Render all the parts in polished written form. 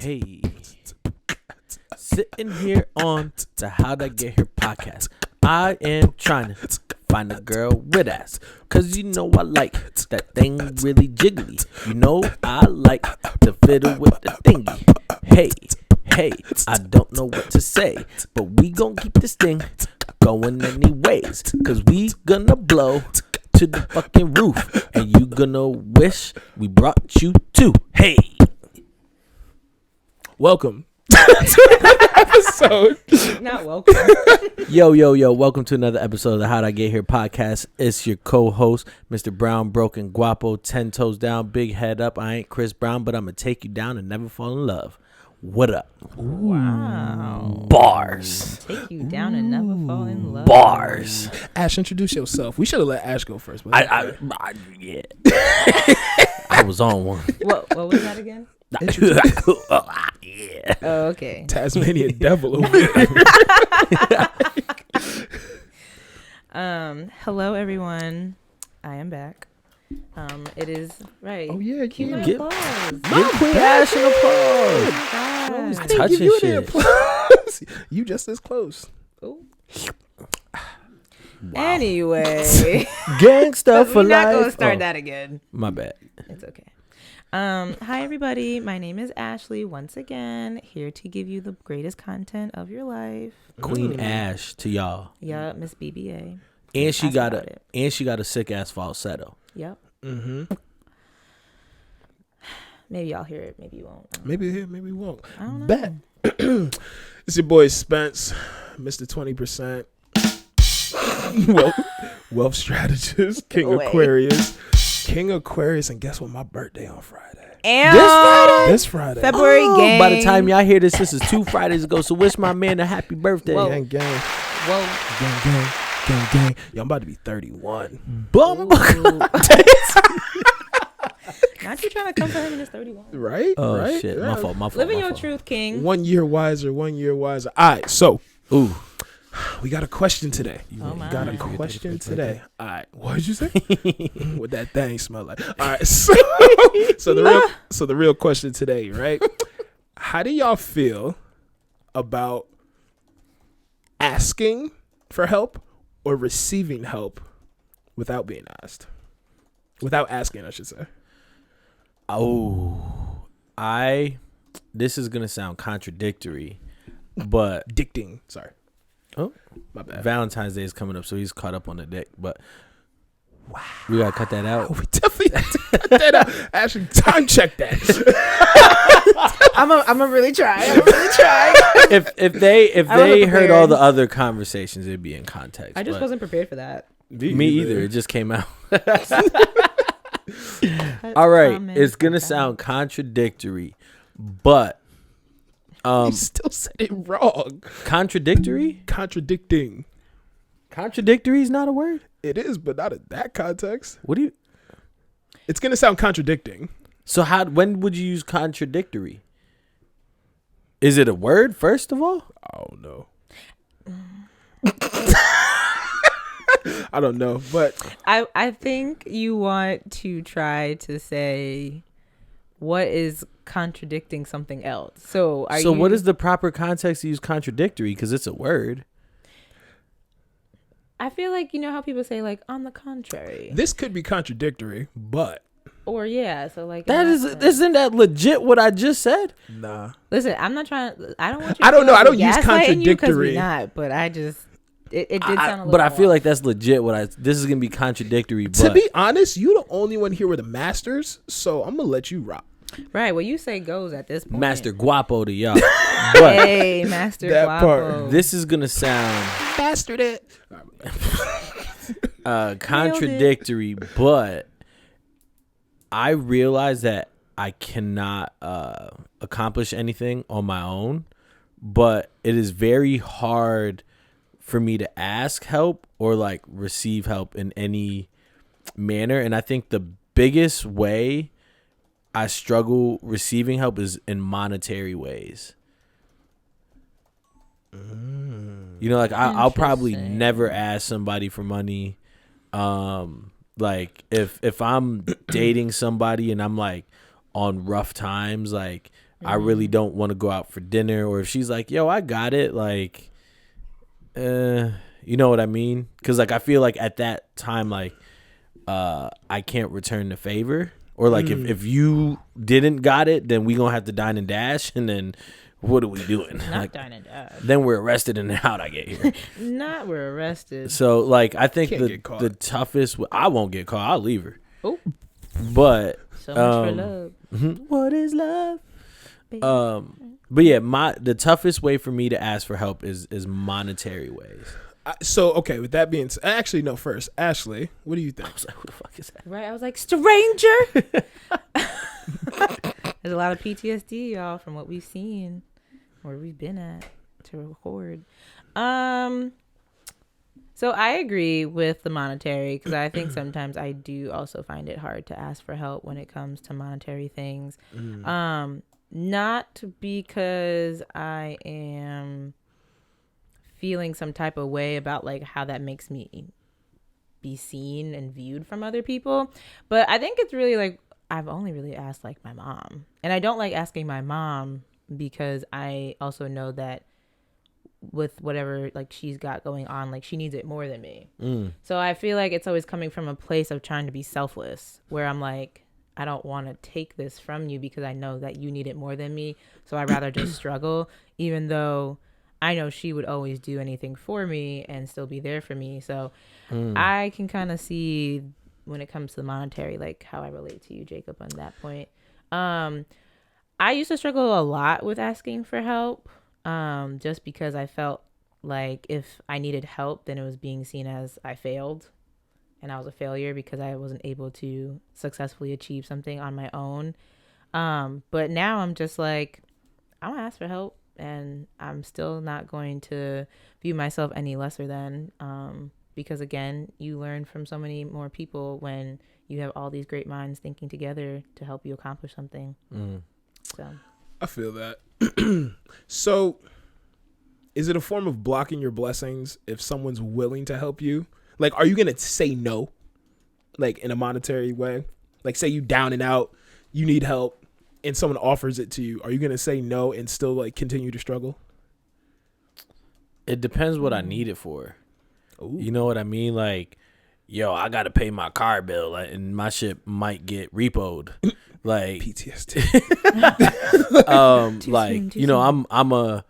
Hey, sitting here on the How'd I Get Here podcast. I am trying to find a girl with ass, cause you know I like that thing really jiggly. You know I like to fiddle with the thingy. Hey, I don't know what to say, but we gon' keep this thing going anyways, cause we gonna blow to the fucking roof, and you gonna wish we brought you too. Hey, welcome to another episode. Not welcome. Yo, welcome to another episode of the How'd I Get Here podcast. It's your co-host, Mr. Brown, Broken Guapo, 10 toes down, big head up. I ain't Chris Brown, but I'm gonna take you down and never fall in love. What up? Wow. Bars. Take you down and never fall in love. Bars. Ash, introduce yourself. We should have let Ash go first. But Yeah. I was on one. What was that again? Yeah. Oh, okay. Tasmanian devil over there. Hello everyone. I am back. It is right. Oh yeah, Cue my Give- applause. Give Queen Ash an applause. God. Always I didn't touching give you shit. any applause. You just as close. Ooh. Wow. Anyway, Gangsta for we're not life. gonna start Oh, that again. my bad. It's okay. Hi everybody. My name is Ashley. Once again, here to give you the greatest content of your life. Queen Ash to y'all. Yeah, Miss BBA. And she Ask got about a it. sick ass falsetto. Yep. Mm-hmm. Maybe I'll hear it. Maybe you won't. I don't know. Maybe here, maybe we won't. I don't know. Bet. It's your boy Spence, Mr. 20%. Wealth strategist, King Wait. Aquarius, and guess what? My birthday on Friday. And This Friday. February gang. By the time y'all hear this is 2 Fridays ago. So wish my man a happy birthday. Whoa. Gang, gang, Whoa. gang, gang, gang, gang. Yo, I'm about to be 31. Bum. Not you trying to come for him in his 31. Right? Oh right? shit, Yeah. my fault. Living my your fault. truth, King. 1 year wiser, 1 year wiser. All right, so Ooh, we got a question today. Oh my. Got a Yeah. question today. All right, what did you say? What that thing smell like? All right, so the real question today, right? How do y'all feel about asking for help or receiving help without being asked? Without asking, I should say. oh, this is gonna sound contradictory, but Dicting. Sorry. Oh. My bad. Valentine's Day is coming up, so he's caught up on the dick. But we gotta cut that out. We definitely have to cut that out. Actually, time check that. I'm a really try. if they wasn't heard all prepared. the other conversations, it'd be in context. I just but wasn't prepared for that. me either. It just came out. All right, it's gonna sound contradictory, but You still said it wrong. contradictory. Contradicting. Contradictory is not a word. It is, but not in that context. What do you? It's gonna sound contradicting. So when would you use contradictory? Is it a word first of all? I don't know. I don't know, but I think you want to try to say what is contradicting something else. So what is the proper context to use contradictory? Because it's a word. I feel like you know how people say like on the contrary. this could be contradictory. But Or yeah, so like Isn't that legit what I just said? nah, Listen, I'm not trying. I don't want you. I don't know. I don't use Because contradictory. we're not. But I just it did sound a little. But I feel off. like that's legit. This is gonna be contradictory. to But be honest, you the only one here with a master's, so I'm gonna let you rock. right. What you say goes at this point. Master Guapo to y'all. But Hey, Master That Guapo. part. this is gonna sound Mastered it. contradictory. But I realize that I cannot accomplish anything on my own. But it is very hard for me to ask help or like receive help in any manner. And I think the biggest way I struggle receiving help is in monetary ways. You know, like I'll probably Interesting. never ask somebody for money. Like if I'm dating somebody and I'm like on rough times, like I really don't want to go out for dinner, or if she's like, yo, I got it, like, you know what I mean? Because like I feel like at that time, like I can't return the favor, or like if you didn't got it, then we gonna have to dine and dash, and then what are we doing? Not like, dine and dash. Then we're arrested, and how'd I get here? Not we're arrested. So like I think Can't the toughest, I won't get caught. I'll leave her. Oh, But so much for love. what is love? Baby. But yeah, the toughest way for me to ask for help is monetary ways. So, okay, with that being actually, no, first, Ashley, what do you think? I was like, who the fuck is that? Right, I was like, stranger. There's a lot of PTSD, y'all, from what we've seen, where we've been at to record. So I agree with the monetary, because I think sometimes I do also find it hard to ask for help when it comes to monetary things. Not because I am feeling some type of way about like how that makes me be seen and viewed from other people, but I think it's really like I've only really asked like my mom, and I don't like asking my mom because I also know that with whatever like she's got going on, like she needs it more than me. So I feel like it's always coming from a place of trying to be selfless, where I'm like, I don't want to take this from you because I know that you need it more than me, so I'd rather just struggle, even though I know she would always do anything for me and still be there for me. So I can kind of see when it comes to the monetary, like how I relate to you, Jacob, on that point. I used to struggle a lot with asking for help, just because I felt like if I needed help, then it was being seen as I failed and I was a failure because I wasn't able to successfully achieve something on my own. But now I'm just like, I'm gonna ask for help, and I'm still not going to view myself any lesser than, because again, you learn from so many more people when you have all these great minds thinking together to help you accomplish something. So I feel that. So is it a form of blocking your blessings if someone's willing to help you? Like, are you going to say no, like in a monetary way? Like, say you down and out, you need help, and someone offers it to you. Are you going to say no and still like continue to struggle? It depends what I need it for. Ooh. You know what I mean? Like, yo, I got to pay my car bill, like, and my shit might get repoed. Like PTSD. Like, you know, I'm a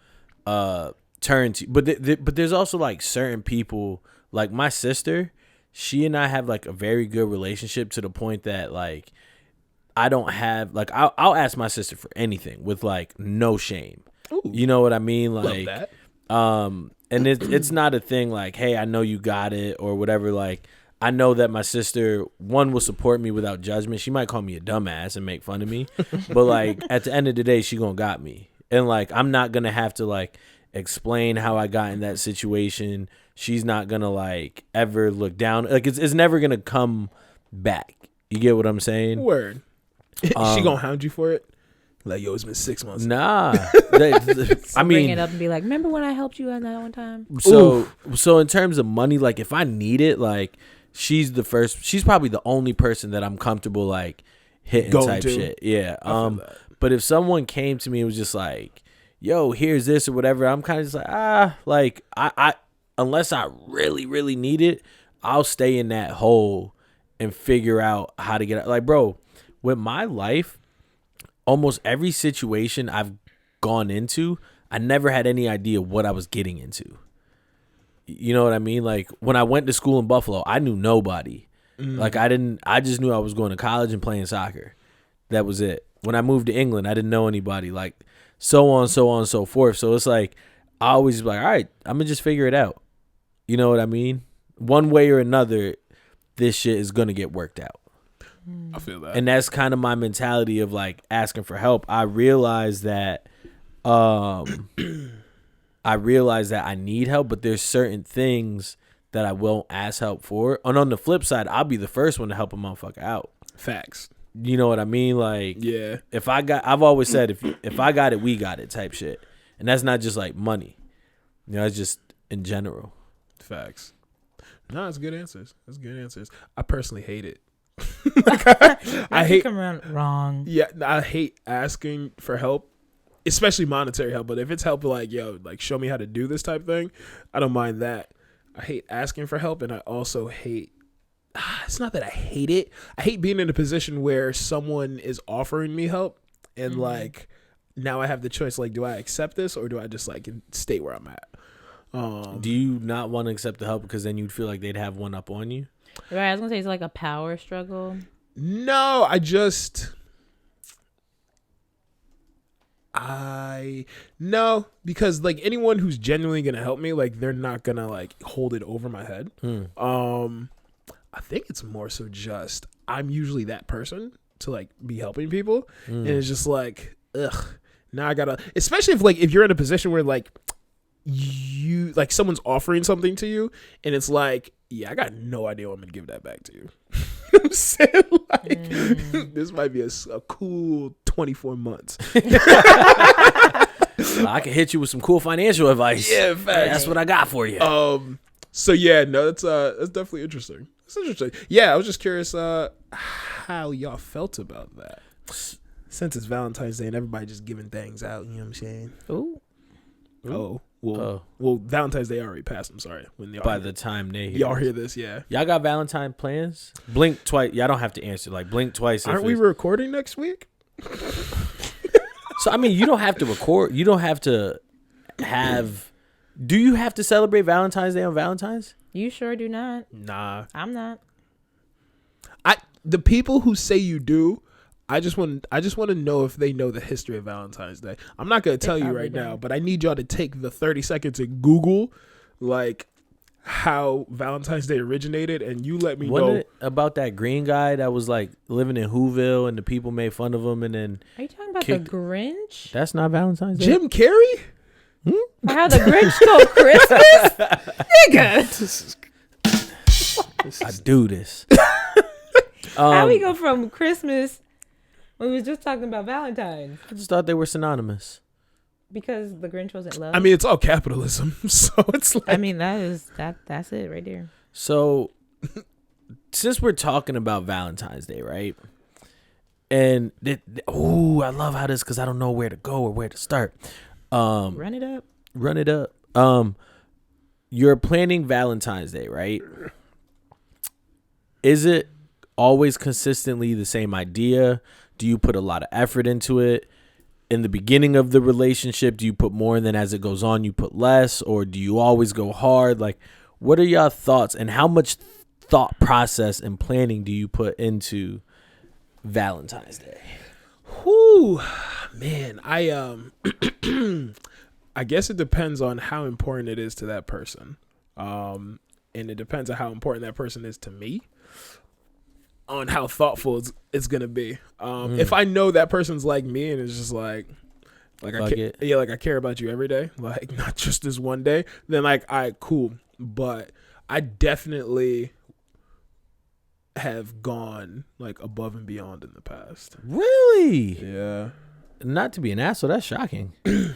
turn to, but there's also like certain people, like my sister, she and I have like a very good relationship to the point that like I don't have like I'll ask my sister for anything with like no shame. Ooh. You know what I mean? Like, love that. And it's not a thing like, hey, I know you got it or whatever. Like, I know that my sister, one, will support me without judgment. She might call me a dumbass and make fun of me, but like at the end of the day, she gonna got me, and like I'm not gonna have to like explain how I got in that situation. She's not gonna like ever look down. Like it's never gonna come back. You get what I'm saying? Word. She gonna hound you for it? Like, yo, it's been 6 months. Nah. I mean, bring it up and be like, remember when I helped you on that one time? So in terms of money, like if I need it, like she's probably the only person that I'm comfortable like hitting Going type to. shit. Yeah. But if someone came to me and was just like, yo, here's this or whatever, I'm kind of just like, like I unless I really, really need it, I'll stay in that hole and figure out how to get out. Like, bro, with my life, almost every situation I've gone into, I never had any idea what I was getting into. You know what I mean? Like when I went to school in Buffalo, I knew nobody. Like I just knew I was going to college and playing soccer. That was it. When I moved to England, I didn't know anybody, like so on, so forth. So it's like, I always be like, all right, I'm gonna just figure it out. You know what I mean? One way or another, this shit is gonna get worked out. I feel that. And that's kind of my mentality of like asking for help. I realize that I need help, but there's certain things that I won't ask help for. And on the flip side, I'll be the first one to help a motherfucker out. Facts. You know what I mean? Like, yeah. I've always said if I got it, we got it type shit. And that's not just like money. You know, it's just in general. Facts. No, it's good answers. That's good answers. I personally hate it. I hate come around wrong. Yeah, I hate asking for help especially monetary help. But if it's help like, yo, like show me how to do this type thing, I don't mind that. I hate asking for help, and I also hate. It's not that I hate it. I hate being in a position where someone is offering me help, and like now I have the choice. Like, do I accept this or do I just like stay where I'm at? Do you not want to accept the help because then you'd feel like they'd have one up on you? Right, I was gonna say it's like a power struggle. No, no, because like anyone who's genuinely gonna help me, like they're not gonna like hold it over my head. I think it's more so just I'm usually that person to like be helping people, and it's just like, ugh. Now I gotta, especially if you're in a position where like you like someone's offering something to you, and it's like, yeah, I got no idea what I'm gonna give that back to you. You know what I'm saying? Like, this might be a cool 24 months. I can hit you with some cool financial advice. Yeah, facts. That's what I got for you. So yeah, no, that's definitely interesting. It's interesting. Yeah, I was just curious how y'all felt about that. Since it's Valentine's Day and everybody just giving things out, you know what I'm saying? Ooh. Oh. Well, Valentine's Day already passed. I'm sorry. By the time y'all hear this, yeah. Y'all got Valentine plans? Blink twice. Y'all don't have to answer. Like blink twice. Aren't we recording next week? So I mean, you don't have to record. You don't have to have. Do you have to celebrate Valentine's Day on Valentine's? You sure do not. Nah, I'm not. The people who say you do, I just want to know if they know the history of Valentine's Day. I'm not going to tell you right now, but I need y'all to take the 30 seconds and Google like how Valentine's Day originated, and you let me know about that green guy that was like living in Whoville and the people made fun of him, and then are you talking about the Grinch? That's not Valentine's Day. Jim Carrey? How the Grinch stole Christmas? Nigga. I do this. How we go from Christmas when we was just talking about Valentine's? I just thought they were synonymous. Because the Grinch wasn't love. I mean, it's all capitalism, so it's like. I mean, that's it right there. So, since we're talking about Valentine's Day, right? And I love how this, because I don't know where to go or where to start. Run it up. You're planning Valentine's Day, right? Is it always consistently the same idea? Do you put a lot of effort into it? In the beginning of the relationship, do you put more, and then as it goes on, you put less? Or do you always go hard? Like, what are your thoughts, and how much thought process and planning do you put into Valentine's Day? Whew, man, I guess it depends on how important it is to that person. And it depends on how important that person is to me, on how thoughtful it's going to be. If I know that person's like me and it's just like I care about you every day, like not just this one day, then like, all right, cool. But I definitely have gone like above and beyond in the past. Really? Yeah. Not to be an asshole, that's shocking.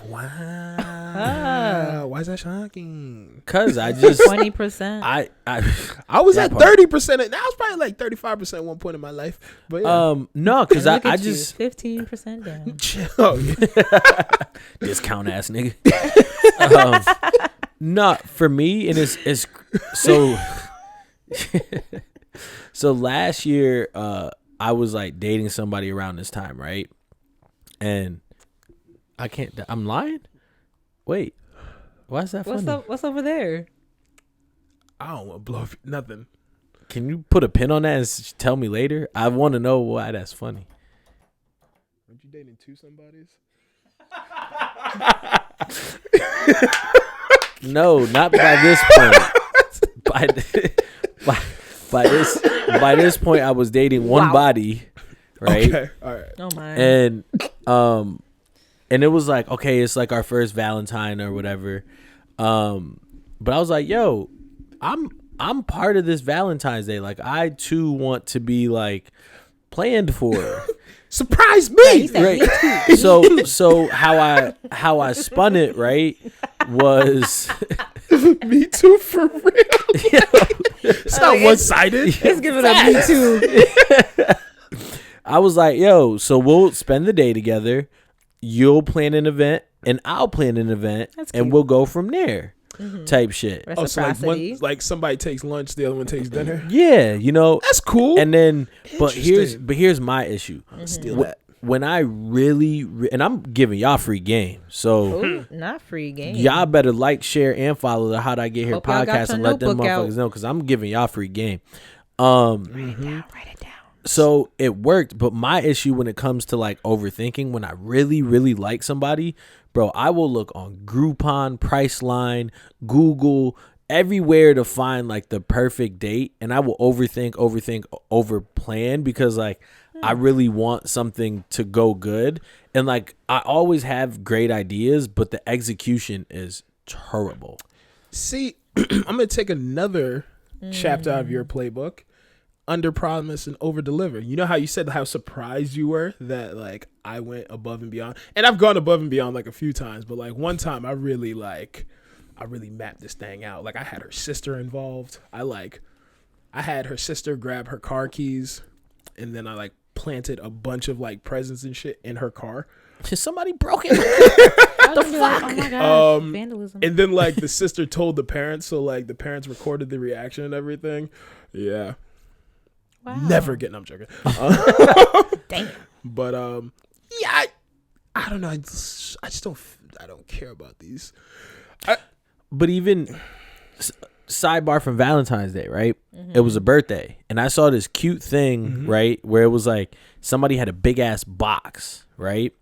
Wow. Why is that shocking? Because I just 20%. I was at 30%. Now it's probably like 35% at one point in my life. But yeah. No, because I just 15% down. Chill. Discount ass nigga. No, for me, and it's so. So last year, I was like dating somebody around this time, right? And I'm lying? Wait. Why is that funny? What's over there? I don't want to blow up nothing. Can you put a pin on that and tell me later? I want to know why that's funny. Aren't you dating two somebodies? No, not by this point. By this point, I was dating one body, right? Okay, all right. Oh my. And it was like, okay, it's like our first Valentine or whatever. But I was like, yo, I'm part of this Valentine's Day. Like, I too want to be like planned for. Surprise me, right? So how I spun it, right, was me too for real. It's not one sided. It's giving up me too. I was like, yo, so we'll spend the day together. you'll plan an event and I'll plan an event and we'll go from there. Type shit. Oh, so like somebody takes lunch, the other one takes dinner. Yeah, you know, that's cool. And then, but here's my issue. Steal that. When I really, and I'm giving y'all free game, so ooh, not free game. Y'all better like, share, and follow the How'd I Get Here podcast and let them motherfuckers know, because I'm giving y'all free game. Write it down. So it worked, but my issue when it comes to like overthinking, when I really, really like somebody, bro, I will look on Groupon, Priceline, Google, everywhere to find like the perfect date, and I will overthink, overplan, because like I really want something to go good, and like I always have great ideas, but the execution is terrible. See, I'm gonna take another chapter out of your playbook. Under promise and over deliver. You know how you said how surprised you were that like I went above and beyond, and I've gone above and beyond like a few times, but like one time I really mapped this thing out. Like I had her sister involved. I had her sister grab her car keys, and then I like planted a bunch of like presents and shit in her car. Somebody broke it. What the fuck? Oh my gosh, vandalism. And then like the sister told the parents, so like the parents recorded the reaction and everything. Yeah. Wow. Never getting. I'm joking. Damn. But yeah, I don't know. I just don't. I don't care about these. But even sidebar from Valentine's Day, right? It was a birthday, and I saw this cute thing, right, where it was like somebody had a big ass box, right,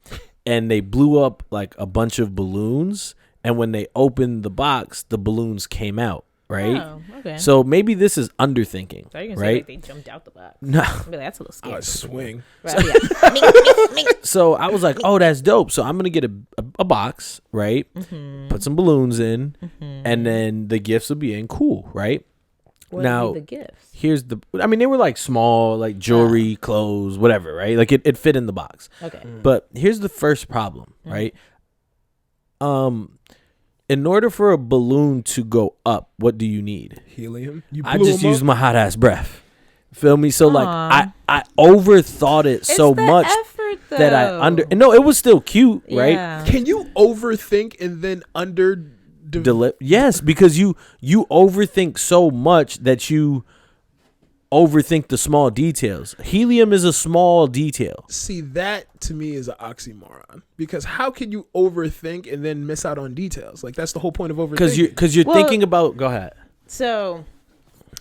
and they blew up like a bunch of balloons, and when they opened the box, the balloons came out. Right. Oh, okay. So maybe this is underthinking. So you're gonna right? say like they jumped out the box. No. Maybe that's a little scary. I swing. Right, yeah. So I was like, oh, that's dope. So I'm gonna get a box, right? Put some balloons in, and then the gifts will be in. Cool, right? What now would be the gifts? Here's the. I mean, they were like small, like jewelry, clothes, whatever, right? Like it fit in the box. Okay. But here's the first problem, right? In order for a balloon to go up, what do you need? Helium. I just used my hot ass breath. Feel me? So like I overthought it so much that I no, it was still cute, right? Can you overthink and then yes, because you overthink so much that you overthink the small details. Helium is a small detail. See, that to me is an oxymoron, because how can you overthink and then miss out on details? Like that's the whole point of overthinking. Because you're thinking about. Go ahead. So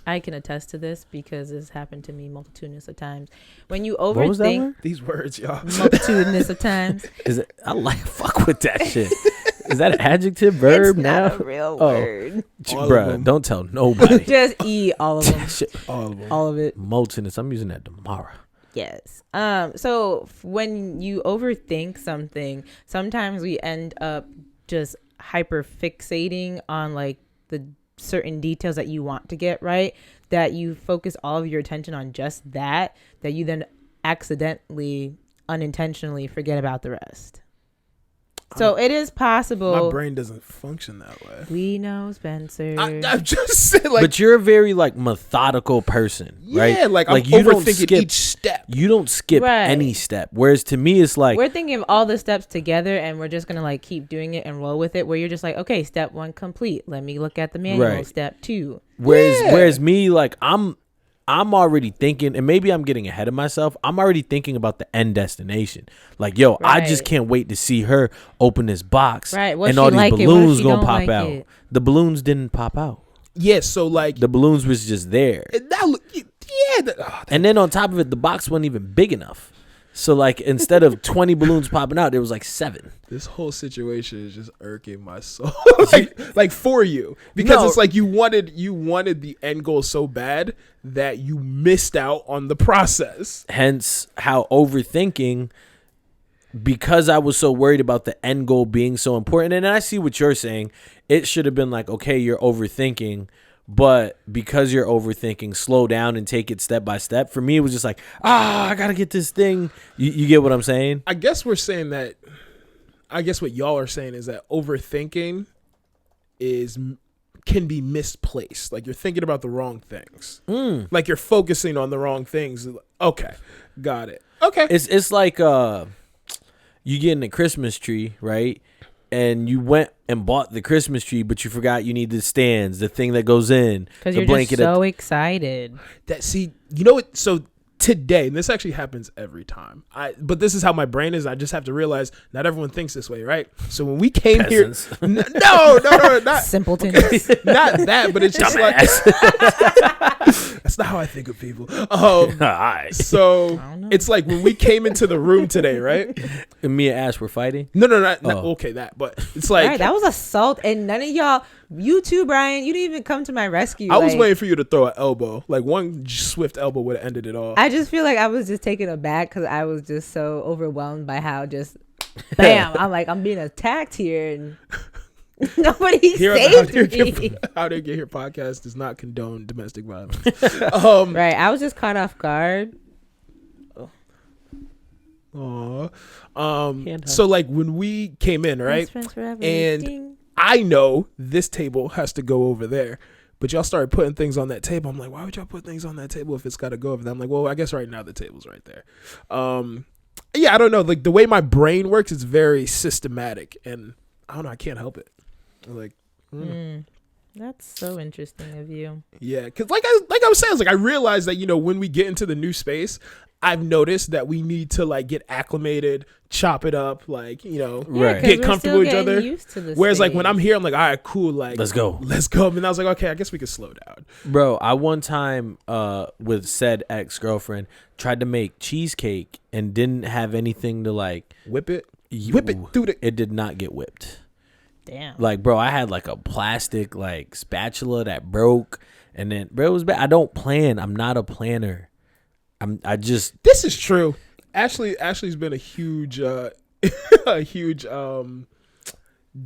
I can attest to this because this happened to me multitudinous of times. When you overthink, what was that word? These words, y'all. Multitudinous of times. Is it? I like fuck with that shit. Is that an adjective verb it's now? Not a real word. Bruh, don't tell nobody. Just eat all of them. All of them. All of it. Molteness. I'm using that tomorrow. Yes. So when you overthink something, sometimes we end up just hyper fixating on like the certain details that you want to get right, that you focus all of your attention on just that you then accidentally, unintentionally forget about the rest. So it is possible. My brain doesn't function that way. We know, Spencer. I'm just saying, like, but you're a very like methodical person, right? Yeah, like I'm you overthinking each step. You don't skip any step. Whereas to me, it's like we're thinking of all the steps together, and we're just gonna like keep doing it and roll with it. Where you're just like, okay, step 1 complete. Let me look at the manual. Right. Step 2. Whereas me, like I'm already thinking, and maybe I'm getting ahead of myself. I'm already thinking about the end destination. Like, yo, I just can't wait to see her open this box, right? And all these balloons gonna pop out. The balloons didn't pop out. Yeah, so like the balloons was just there. And then on top of it, the box wasn't even big enough. So like instead of 20 balloons popping out, there was like 7. This whole situation is just irking my soul. like for you, because it's like you wanted the end goal so bad that you missed out on the process. Hence how overthinking, because I was so worried about the end goal being so important. And I see what you're saying. It should have been like, okay, you're overthinking, but because you're overthinking, slow down and take it step by step. For me, it was just like, I gotta get this thing. You get what I'm saying? I guess we're saying that. I guess what y'all are saying is that overthinking can be misplaced. Like you're thinking about the wrong things. Like you're focusing on the wrong things. Okay, got it. Okay, it's like you getting a Christmas tree, right? And you went and bought the Christmas tree, but you forgot you need the stands, the thing that goes in, because the you're blanket. just so excited. You know what? So today, and this actually happens every time. But this is how my brain is. I just have to realize not everyone thinks this way, right? So when we came Peasants. here, no, not Simpletons. not that, but it's just Dumbass. that's not how I think of people. Alright. So it's like when we came into the room today, right? And me and Ash were fighting. No, not Oh. okay, that, but it's like All right, that was assault, and none of y'all, you too, Brian, you didn't even come to my rescue. I was like, waiting for you to throw an elbow. Like one swift elbow would have ended it all. I just feel like I was just taken aback because I was just so overwhelmed by how just bam. I'm like, I'm being attacked here, and nobody Here on saved the me. How to Get Here podcast does not condone domestic violence. Right, I was just caught off guard. Aw. Hand So like when we came in, right? Best friends forever. And Ding. I know this table has to go over there. But y'all started putting things on that table. I'm like, why would y'all put things on that table if it's got to go over there? I'm like, well, I guess right now the table's right there. Yeah, I don't know. Like the way my brain works is very systematic, and I don't know. I can't help it. Like, That's so interesting of you. yeah, because like I was saying, I realized that when we get into the new space, I've noticed that we need to like get acclimated, chop it up, like Right. Yeah, 'cause get we're comfortable still with each getting other. used to this Whereas like when stage. I'm here, I'm like, all right, cool, like Let's go. And I was like, okay, I guess we could slow down. Bro, I one time with said ex-girlfriend tried to make cheesecake and didn't have anything to like Whip it through the. It did not get whipped. Damn. Like, bro, I had like a plastic like spatula that broke, and then bro, it was bad. I don't plan. I'm not a planner. This is true. Ashley's been a huge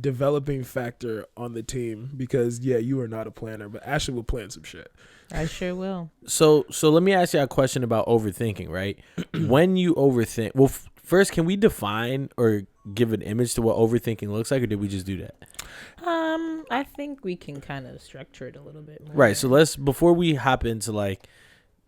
developing factor on the team because you are not a planner, but Ashley will plan some shit. I sure will. So let me ask you a question about overthinking, right? When you overthink, well, first, can we define or give an image to what overthinking looks like, or did we just do that? I think we can kind of structure it a little bit more. Right. So before we hop into like,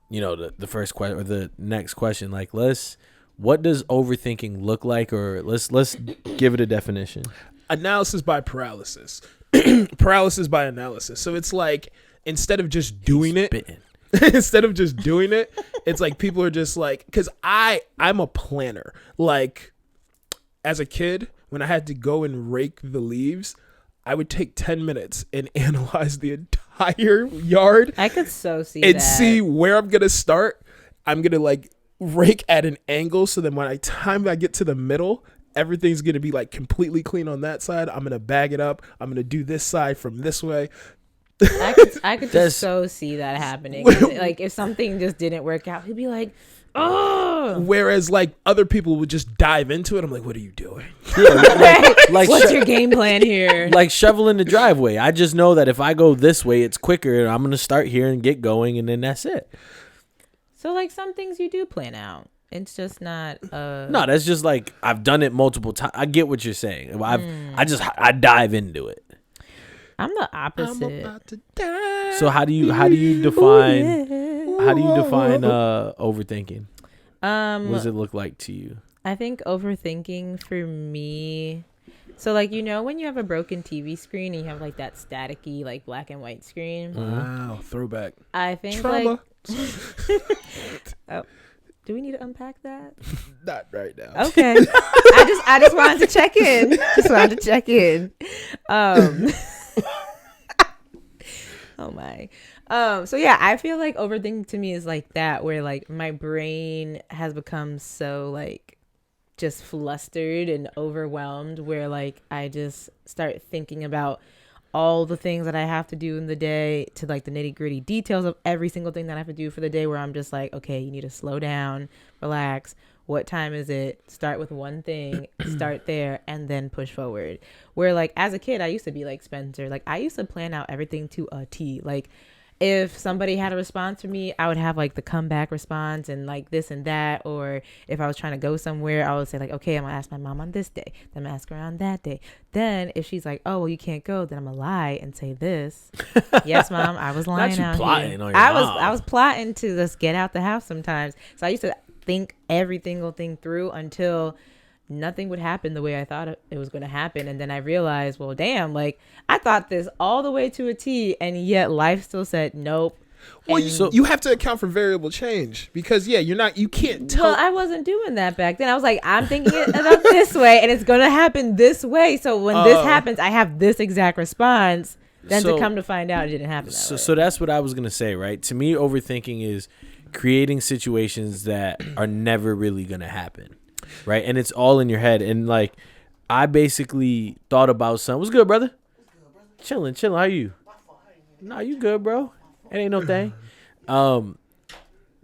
the first question or the next question, like what does overthinking look like, or let's give it a definition. Analysis by paralysis. Paralysis by analysis. So it's like instead of just doing it, it's like people are just like, because I'm a planner. Like as a kid, when I had to go and rake the leaves, I would take 10 minutes and analyze the entire yard I could so see and that. see where I'm gonna start. I'm gonna like rake at an angle so then by the time I get to the middle, everything's gonna be like completely clean on that side. I'm gonna bag it up. I'm gonna do this side from this way. I could just so see that happening. Like if something just didn't work out, he'd be like, "Oh." Whereas like other people would just dive into it. I'm like, what are you doing? Like What's your game plan here? like shoveling the driveway. I just know that if I go this way, it's quicker. And I'm gonna start here and get going, and then that's it. So like some things you do plan out. It's just not. No, that's just like I've done it multiple times. I get what you're saying. I dive into it. I'm the opposite. I'm about to die. So how do you define overthinking? What does it look like to you? I think overthinking for me. So like when you have a broken TV screen and you have like that staticky like black and white screen. Wow, throwback. I think Trauma. Oh, do we need to unpack that? Not right now. Okay. I just wanted to check in. Oh my. So yeah, I feel like overthinking to me is like that, where like my brain has become so like just flustered and overwhelmed, where like I just start thinking about all the things that I have to do in the day, to like the nitty gritty details of every single thing that I have to do for the day, where I'm just like, okay, you need to slow down, relax. What time is it? Start with one thing, start there, and then push forward. Where like as a kid, I used to be like Spencer. Like I used to plan out everything to a T. Like if somebody had a response for me, I would have like the comeback response and like this and that. Or if I was trying to go somewhere, I would say like, okay, I'm gonna ask my mom on this day, then I'm gonna ask her on that day. Then if she's like, oh well, you can't go, then I'm gonna lie and say this. Yes, mom, I was lying out plotting here. on your I mom. was plotting to just get out the house sometimes. So I used to think every single thing through until nothing would happen the way I thought it was going to happen. And then I realized, well, damn, like I thought this all the way to a T, and yet life still said nope. Well, you have to account for variable change because you can't tell. Well, I wasn't doing that back then. I was like, I'm thinking it about this way, and it's going to happen this way. So when this happens, I have this exact response. Then to come to find out, it didn't happen that way. So that's what I was going to say, right? To me, overthinking is creating situations that are never really going to happen, right? And it's all in your head. And like, I basically thought about something. What's good, brother? Chilling. How you? Nah, you good, bro? It ain't no thing.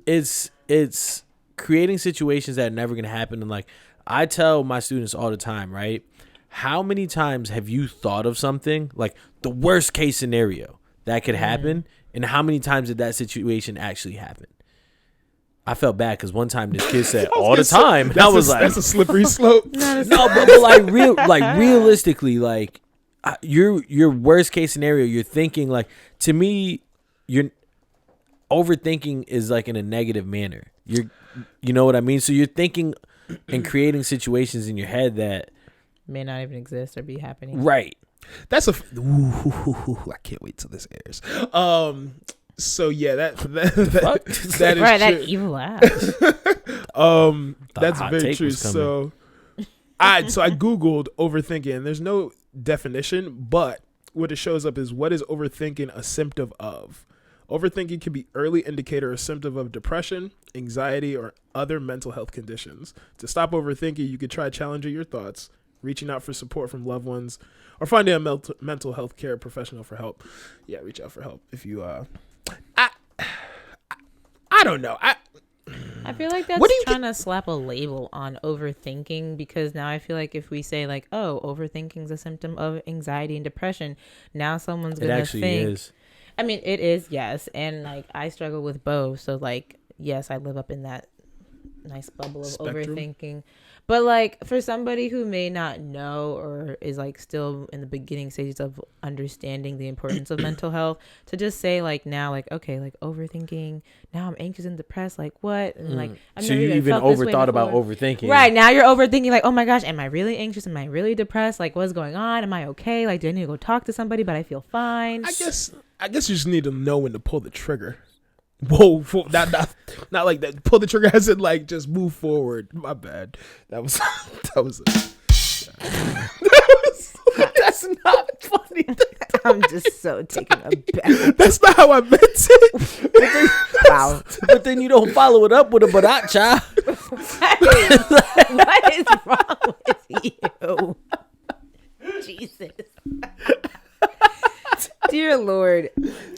It's creating situations that are never gonna happen. And like I tell my students all the time, right? How many times have you thought of something like the worst case scenario that could happen, and how many times did that situation actually happen? I felt bad because one time this kid said all the time, and I was like, "That's a slippery slope." No, but realistically, like your worst case scenario, you're thinking like, to me, you're overthinking is like in a negative manner. You know what I mean? So you're thinking and creating situations in your head that may not even exist or be happening. Right. That's I can't wait till this airs. So yeah, that is right, true. that evil laugh. That's very true. So I googled overthinking, and there's no definition, but what it shows up is, what is overthinking a symptom of? Overthinking can be early indicator or symptom of depression, anxiety, or other mental health conditions. To stop overthinking, you could try challenging your thoughts, reaching out for support from loved ones, or finding a mental health care professional for help. Yeah, reach out for help if you I don't know. I feel like that's trying to slap a label on overthinking, because now I feel like if we say like, oh, overthinking is a symptom of anxiety and depression, now someone's going to think. It actually is. I mean, it is, yes. And like I struggle with both. So like, yes, I live up in that nice bubble of spectrum. Overthinking. But like for somebody who may not know or is like still in the beginning stages of understanding the importance of mental health, to just say like now, like, okay, like overthinking, now I'm anxious and depressed, like what? And like, I've so you even overthought about overthinking. Right. Now you're overthinking like, oh my gosh, am I really anxious? Am I really depressed? Like what's going on? Am I okay? Like do I need to go talk to somebody, but I feel fine? I guess you just need to know when to pull the trigger. Whoa, not like that. Pull the trigger as in like just move forward. My bad. That's that's not funny. I'm just so taken aback. That's not how I meant it. Wow. But then you don't follow it up with a baracha. What is wrong with you? Jesus. Dear Lord.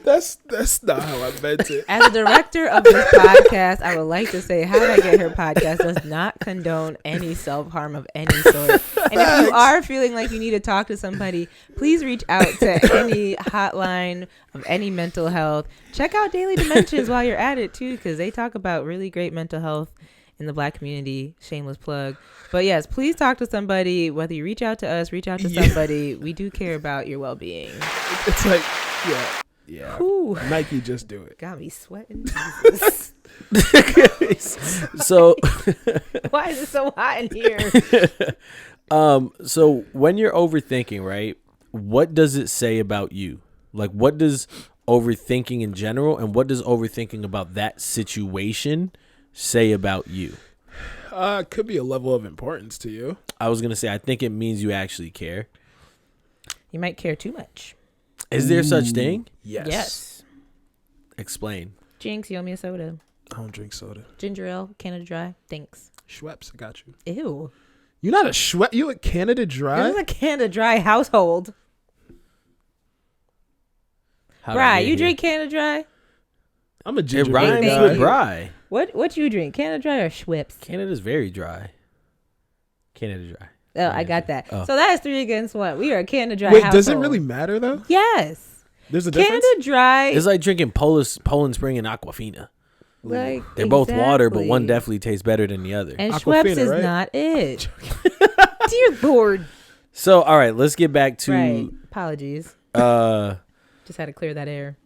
That's not how I meant it. As a director of this podcast, I would like to say How Did I Get Here podcast does not condone any self-harm of any sort. And if you are feeling like you need to talk to somebody, please reach out to any hotline of any mental health. Check out Daily Dimensions while you're at it too, because they talk about really great mental health in the Black community. Shameless plug. But yes, please talk to somebody. Whether you reach out to us, reach out to somebody. We do care about your well-being. It's like, yeah. Ooh. Nike, just do it. Got me sweating. Jesus. So why is it so hot in here? So when you're overthinking, right, what does it say about you? Like, what does overthinking in general, and what does overthinking about that situation say about you? Could be a level of importance to you. I was gonna say, I think it means you actually care. You might care too much. Is there such thing? Yes. Explain. Jinx, you owe me a soda. I don't drink soda. Ginger ale, Canada Dry. Thanks. Schweppes, I got you. Ew. You're not a Schweppes. You a Canada Dry? This is a Canada Dry household. Bri, you drink Canada Dry? I'm a ginger. It rhymes with Bri. What you drink? Canada Dry or Schweppes? Canada's very dry. Canada Dry. Oh, I got that. Oh. So that is 3 against 1. We are a Canada Dry. Wait, household. Does it really matter though? Yes. There's a difference. Canada Dry. It's like drinking Poland Spring and Aquafina. Like they're both water, but one definitely tastes better than the other. And Schweppes is not it. Dear Lord. So, all right, let's get back to. Right. Apologies. Just had to clear that air.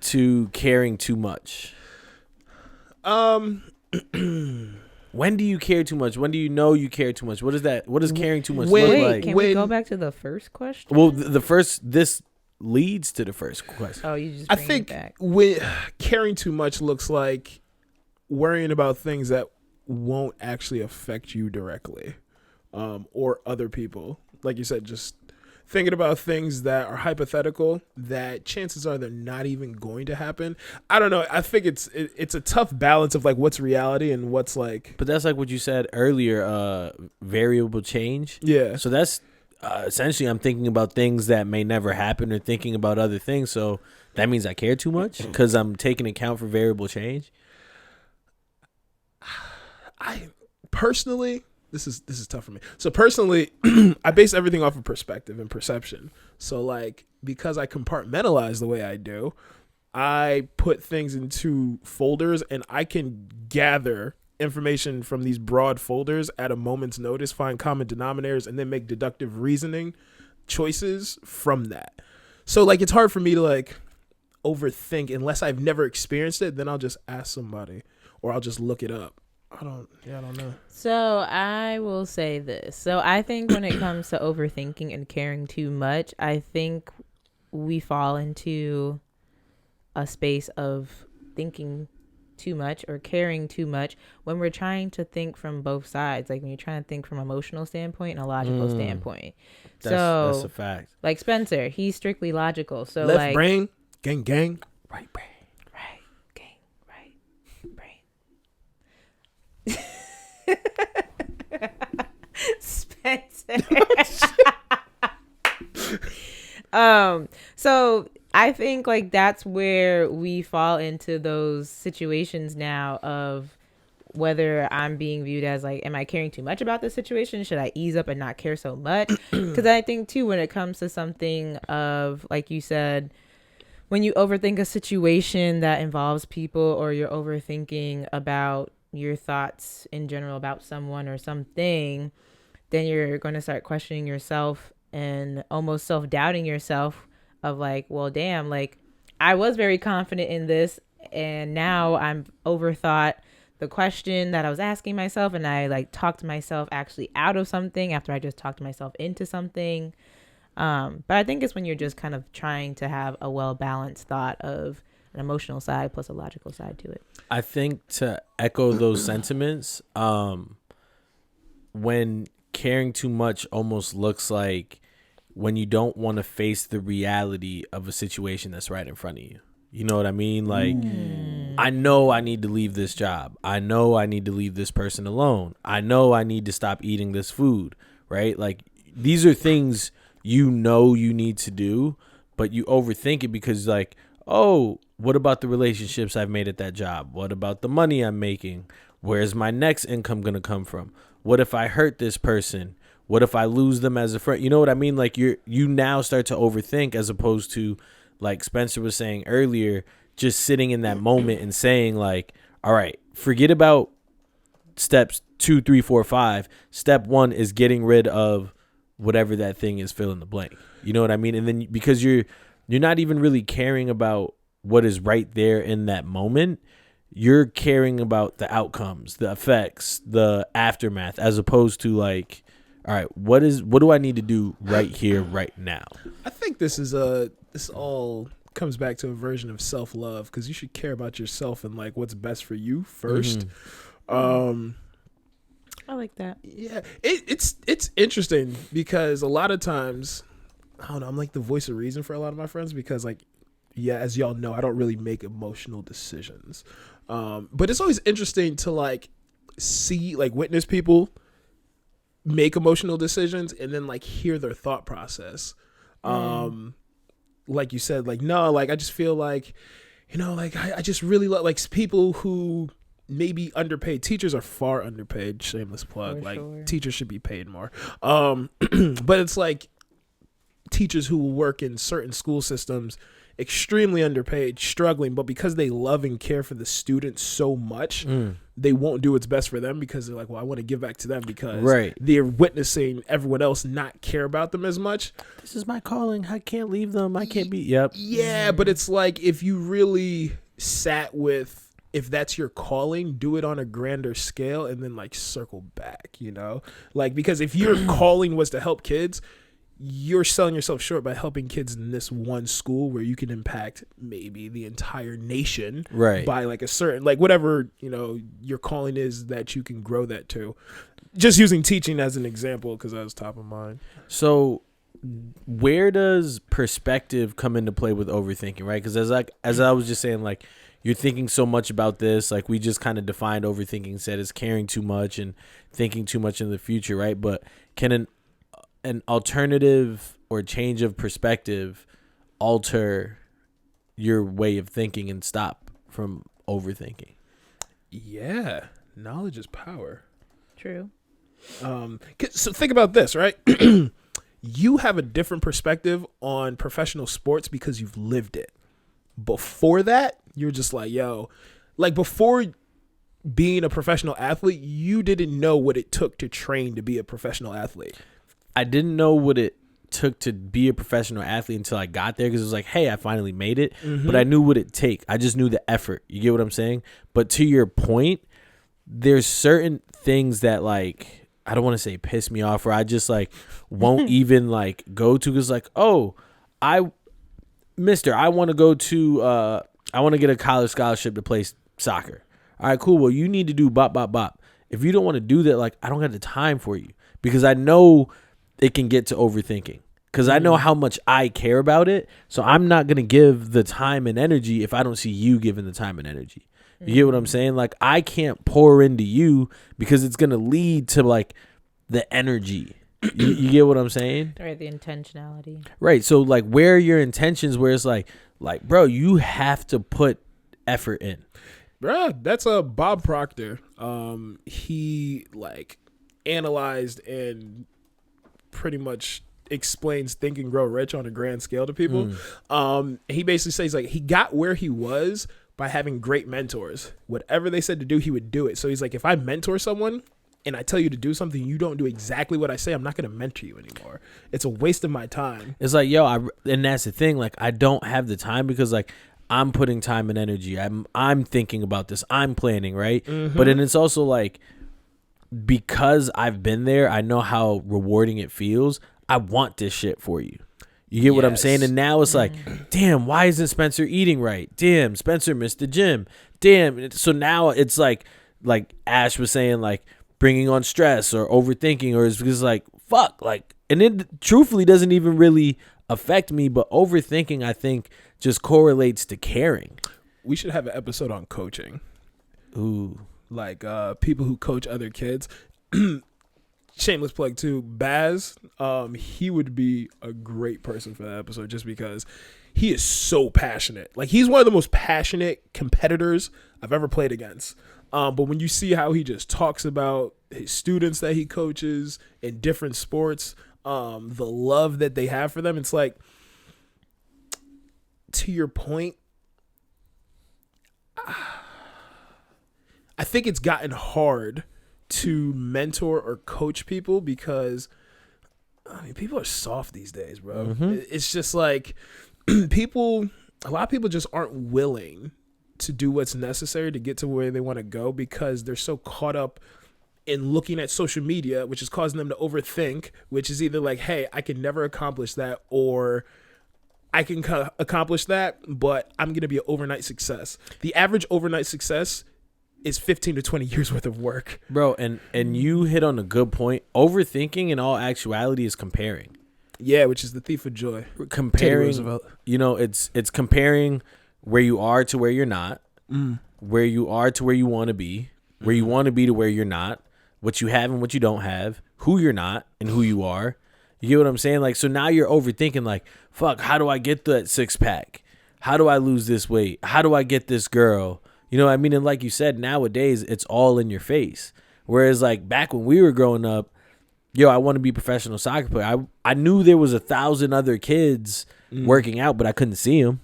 To caring too much. When do you care too much? When do you know you care too much? What is that? What does caring too much Wait, look Wait, like? can we go back to the first question? Well, this leads to the first question. Oh, you just I bring think it back. when caring too much looks like worrying about things that won't actually affect you directly, or other people. Like you said, just thinking about things that are hypothetical that chances are they're not even going to happen. I don't know. I think it's a tough balance of like what's reality and what's like. But that's like what you said earlier, variable change. Yeah. So that's essentially I'm thinking about things that may never happen or thinking about other things. So that means I care too much because I'm taking account for variable change. I personally, this is tough for me. So personally, I base everything off of perspective and perception. So like, because I compartmentalize the way I do, I put things into folders and I can gather information from these broad folders at a moment's notice, find common denominators, and then make deductive reasoning choices from that. So like, it's hard for me to like overthink unless I've never experienced it. Then I'll just ask somebody or I'll just look it up. I don't know. So I will say this. So I think when it comes to overthinking and caring too much, I think we fall into a space of thinking too much or caring too much when we're trying to think from both sides. Like when you're trying to think from an emotional standpoint and a logical standpoint. That's a fact. Like Spencer, he's strictly logical. So Left like brain, gang, Right brain. right, gang, right, brain. Spencer. So I think like that's where we fall into those situations now of whether I'm being viewed as like, am I caring too much about the situation? Should I ease up and not care so much? Because I think too, when it comes to something of, like you said, when you overthink a situation that involves people or you're overthinking about your thoughts in general about someone or something, then you're going to start questioning yourself and almost self-doubting yourself of like, well, damn, like I was very confident in this and now I'm overthought the question that I was asking myself and I like talked myself actually out of something after I just talked myself into something. But I think it's when you're just kind of trying to have a well-balanced thought of an emotional side plus a logical side to it. I think to echo those sentiments, when caring too much almost looks like when you don't want to face the reality of a situation that's right in front of you. You know what I mean? Like, I know I need to leave this job. I know I need to leave this person alone. I know I need to stop eating this food, right? Like, these are things you know you need to do, but you overthink it because like, oh, what about the relationships I've made at that job? What about the money I'm making? Where's my next income going to come from? What if I hurt this person? What if I lose them as a friend? You know what I mean? Like you now start to overthink as opposed to, like Spencer was saying earlier, just sitting in that moment and saying like, all right, forget about steps 2, 3, 4, 5. Step 1 is getting rid of whatever that thing is, fill in the blank. You know what I mean? And then because you're not even really caring about what is right there in that moment, you're caring about the outcomes, the effects, the aftermath, as opposed to like, all right, what do I need to do right here, right now? I think this all comes back to a version of self-love because you should care about yourself and like what's best for you first. I like that. Yeah, it's interesting because a lot of times, I don't know, I'm like the voice of reason for a lot of my friends because like, yeah, as y'all know, I don't really make emotional decisions. But it's always interesting to like see, like witness people make emotional decisions and then like hear their thought process. Like you said, like, no, like I just feel like, you know, like I just really like people who maybe underpaid. Teachers are far underpaid. Shameless plug. For like sure. Teachers should be paid more. But it's like teachers who will work in certain school systems, extremely underpaid, struggling, but because they love and care for the students so much, they won't do what's best for them because they're like, well, I want to give back to them because they're witnessing everyone else not care about them as much. This is my calling. I can't leave them. I can't be. Yep. Yeah, but it's like if you really sat with if that's your calling, do it on a grander scale and then like circle back, like, because if your calling was to help kids, you're selling yourself short by helping kids in this one school where you can impact maybe the entire nation, right, by like a certain, like whatever, your calling is that you can grow that to. Just using teaching as an example because that was top of mind. So where does perspective come into play with overthinking, right? Because as I was just saying, like, you're thinking so much about this, like we just kind of defined overthinking, said it's caring too much and thinking too much in the future, right? But can an alternative or change of perspective alter your way of thinking and stop from overthinking? Yeah, knowledge is power. True. So think about this, right? You have a different perspective on professional sports because you've lived it. Before that, you're just like, yo, like before being a professional athlete, you didn't know what it took to train to be a professional athlete. I didn't know what it took to be a professional athlete until I got there, because it was like, hey, I finally made it. Mm-hmm. But I knew what it take. I just knew the effort. You get what I'm saying? But to your point, there's certain things that, like, I don't want to say piss me off, or I just like won't even like go to, because like, oh, I want to go to I want to get a college scholarship to play soccer. All right, cool. Well, you need to do bop, bop, bop. If you don't want to do that, like, I don't have the time for you, because I know it can get to overthinking, because I know how much I care about it. So I'm not going to give the time and energy if I don't see you giving the time and energy. You get what I'm saying? Like, I can't pour into you because it's going to lead to like the energy. You get what I'm saying? Right, the intentionality. Right. So like, where are your intentions, where it's like, bro, you have to put effort in. Bruh, that's a Bob Proctor. He like analyzed and pretty much explains Think and Grow Rich on a grand scale to people. He basically says like he got where he was by having great mentors. Whatever they said to do, he would do it. So he's like, if I mentor someone and I tell you to do something, you don't do exactly what I say, I'm not going to mentor you anymore. It's a waste of my time. It's like, yo, and that's the thing. Like, I don't have the time because like I'm putting time and energy. I'm thinking about this. I'm planning, right? Mm-hmm. But then it's also like, because I've been there, I know how rewarding it feels. I want this shit for you. You get what I'm saying? And now it's like, damn, why isn't Spencer eating right? Damn, Spencer missed the gym. Damn. So now it's like Ash was saying, like bringing on stress or overthinking, or it's because like, fuck, like, and it truthfully doesn't even really affect me, but overthinking, I think, just correlates to caring. We should have an episode on coaching. Ooh. Like people who coach other kids. Shameless plug too, Baz. He would be a great person for that episode just because he is so passionate. Like, he's one of the most passionate competitors I've ever played against. But when you see how he just talks about his students that he coaches in different sports, the love that they have for them, it's like, to your point, I think it's gotten hard to mentor or coach people because, I mean, people are soft these days, bro. Mm-hmm. It's just like a lot of people just aren't willing to do what's necessary to get to where they want to go because they're so caught up in looking at social media, which is causing them to overthink, which is either like, hey, I can never accomplish that, or I can accomplish that, but I'm going to be an overnight success. The average overnight success is 15 to 20 years worth of work. Bro, and you hit on a good point. Overthinking in all actuality is comparing. Yeah, which is the thief of joy. Comparing, you know, it's comparing where you are to where you're not, where you are to where you want to be, where you want to be to where you're not, what you have and what you don't have, who you're not and who you are. You get what I'm saying? Like, so now you're overthinking, like, fuck, how do I get that six pack? How do I lose this weight? How do I get this girl? You know what I mean? And like you said, nowadays it's all in your face. Whereas like back when we were growing up, yo, I want to be a professional soccer player. I knew there was 1,000 other kids working out, but I couldn't see them.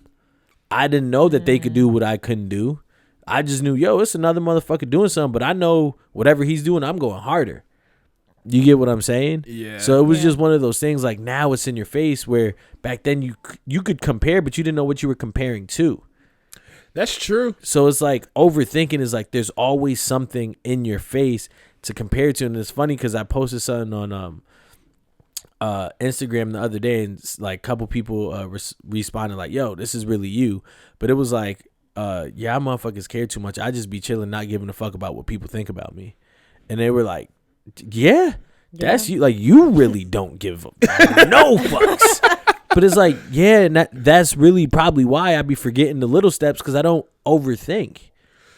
I didn't know that they could do what I couldn't do. I just knew, yo, it's another motherfucker doing something, but I know whatever he's doing, I'm going harder. You get what I'm saying? Yeah. So it was just one of those things, like, now it's in your face, where back then you could compare, but you didn't know what you were comparing to. That's true. So it's like overthinking is like there's always something in your face to compare to. And it's funny because I posted something on Instagram the other day, and like a couple people responded like, yo, this is really you. But it was like, yeah, motherfuckers care too much. I just be chilling, not giving a fuck about what people think about me. And they were like, yeah, that's you. Like, you really don't give no fucks. But it's like, yeah, and that's really probably why I be forgetting the little steps, because I don't overthink.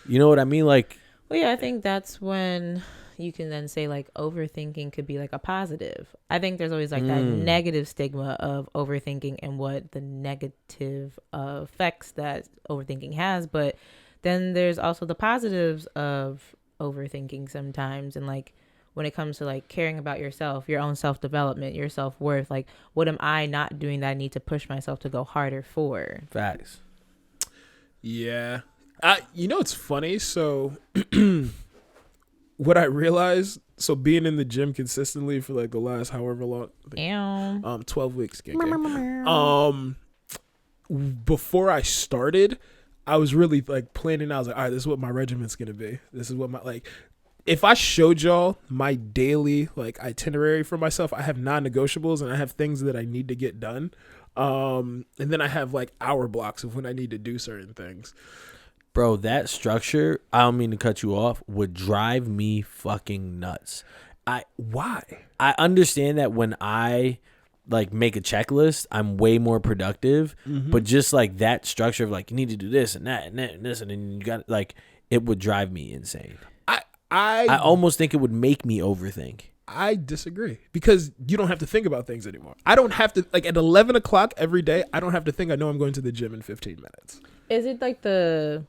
You know what I mean? Like, well, yeah, I think that's when you can then say like overthinking could be like a positive. I think there's always like that negative stigma of overthinking and what the negative effects that overthinking has. But then there's also the positives of overthinking sometimes. And like, when it comes to like caring about yourself, your own self-development, your self-worth, like what am I not doing that I need to push myself to go harder for? facts. Yeah. You know, it's funny. So what I realized, so being in the gym consistently for like the last however long, 12 weeks. Before I started, I was really like planning. I was like, all right, this is what my regiment's going to be. This is what my, like, if I showed y'all my daily like itinerary for myself, I have non-negotiables and I have things that I need to get done. And then I have like hour blocks of when I need to do certain things. Bro, that structure, I don't mean to cut you off, would drive me fucking nuts. Why? I understand that when I like make a checklist, I'm way more productive. But just like that structure of like, you need to do this and that and that and this, and then you got like, it would drive me insane. I almost think it would make me overthink. I disagree, because you don't have to think about things anymore. I don't have to, like, at 11 o'clock every day, I don't have to think. I know I'm going to the gym in 15 minutes. Is it like the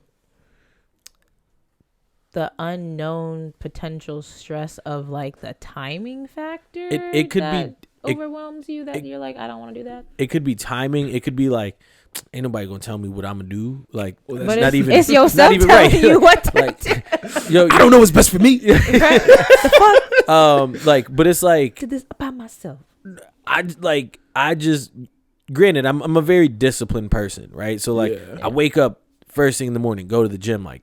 unknown potential stress of like the timing factor? It could be overwhelms you that you're like, I don't want to do that. It could be timing. It could be like, ain't nobody gonna tell me what I'm gonna do. Like, well, but not even. It's yourself telling right. you what to like, do. Yo, I don't know what's best for me. Like, but it's like, Did this by myself. I just, granted, I'm a very disciplined person, right? So like, I wake up first thing in the morning, go to the gym, like,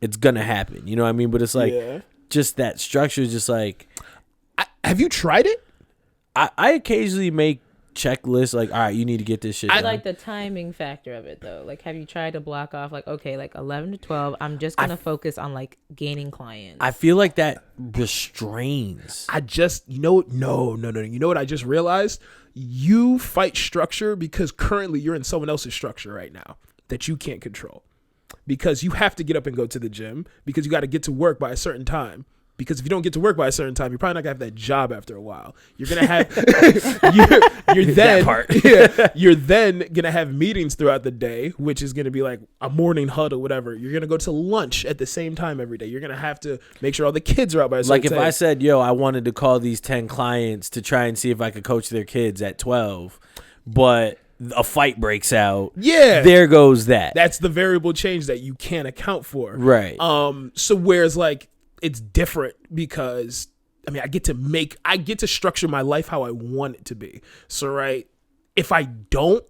it's gonna happen. You know what I mean? But it's like, just that structure is just like. Have you tried it? I occasionally make checklists, like, all right, you need to get this shit done. I like the timing factor of it though. Like, have you tried to block off like, okay, like 11 to 12, I'm just gonna focus on like gaining clients? I feel like that restrains. No. You know what I just realized? You fight structure because currently you're in someone else's structure right now that you can't control, because you have to get up and go to the gym because you got to get to work by a certain time. Because if you don't get to work by a certain time, you're probably not gonna have that job after a while. You're gonna have you're then gonna have meetings throughout the day, which is gonna be like a morning huddle, whatever. You're gonna go to lunch at the same time every day. You're gonna have to make sure all the kids are out by a certain time. Like if I said, yo, I wanted to call these 10 clients to try and see if I could coach their kids at 12, but a fight breaks out. Yeah. There goes that. That's the variable change that you can't account for. Right. So whereas like it's different because I mean I get to structure my life how I want it to be. So right, if I don't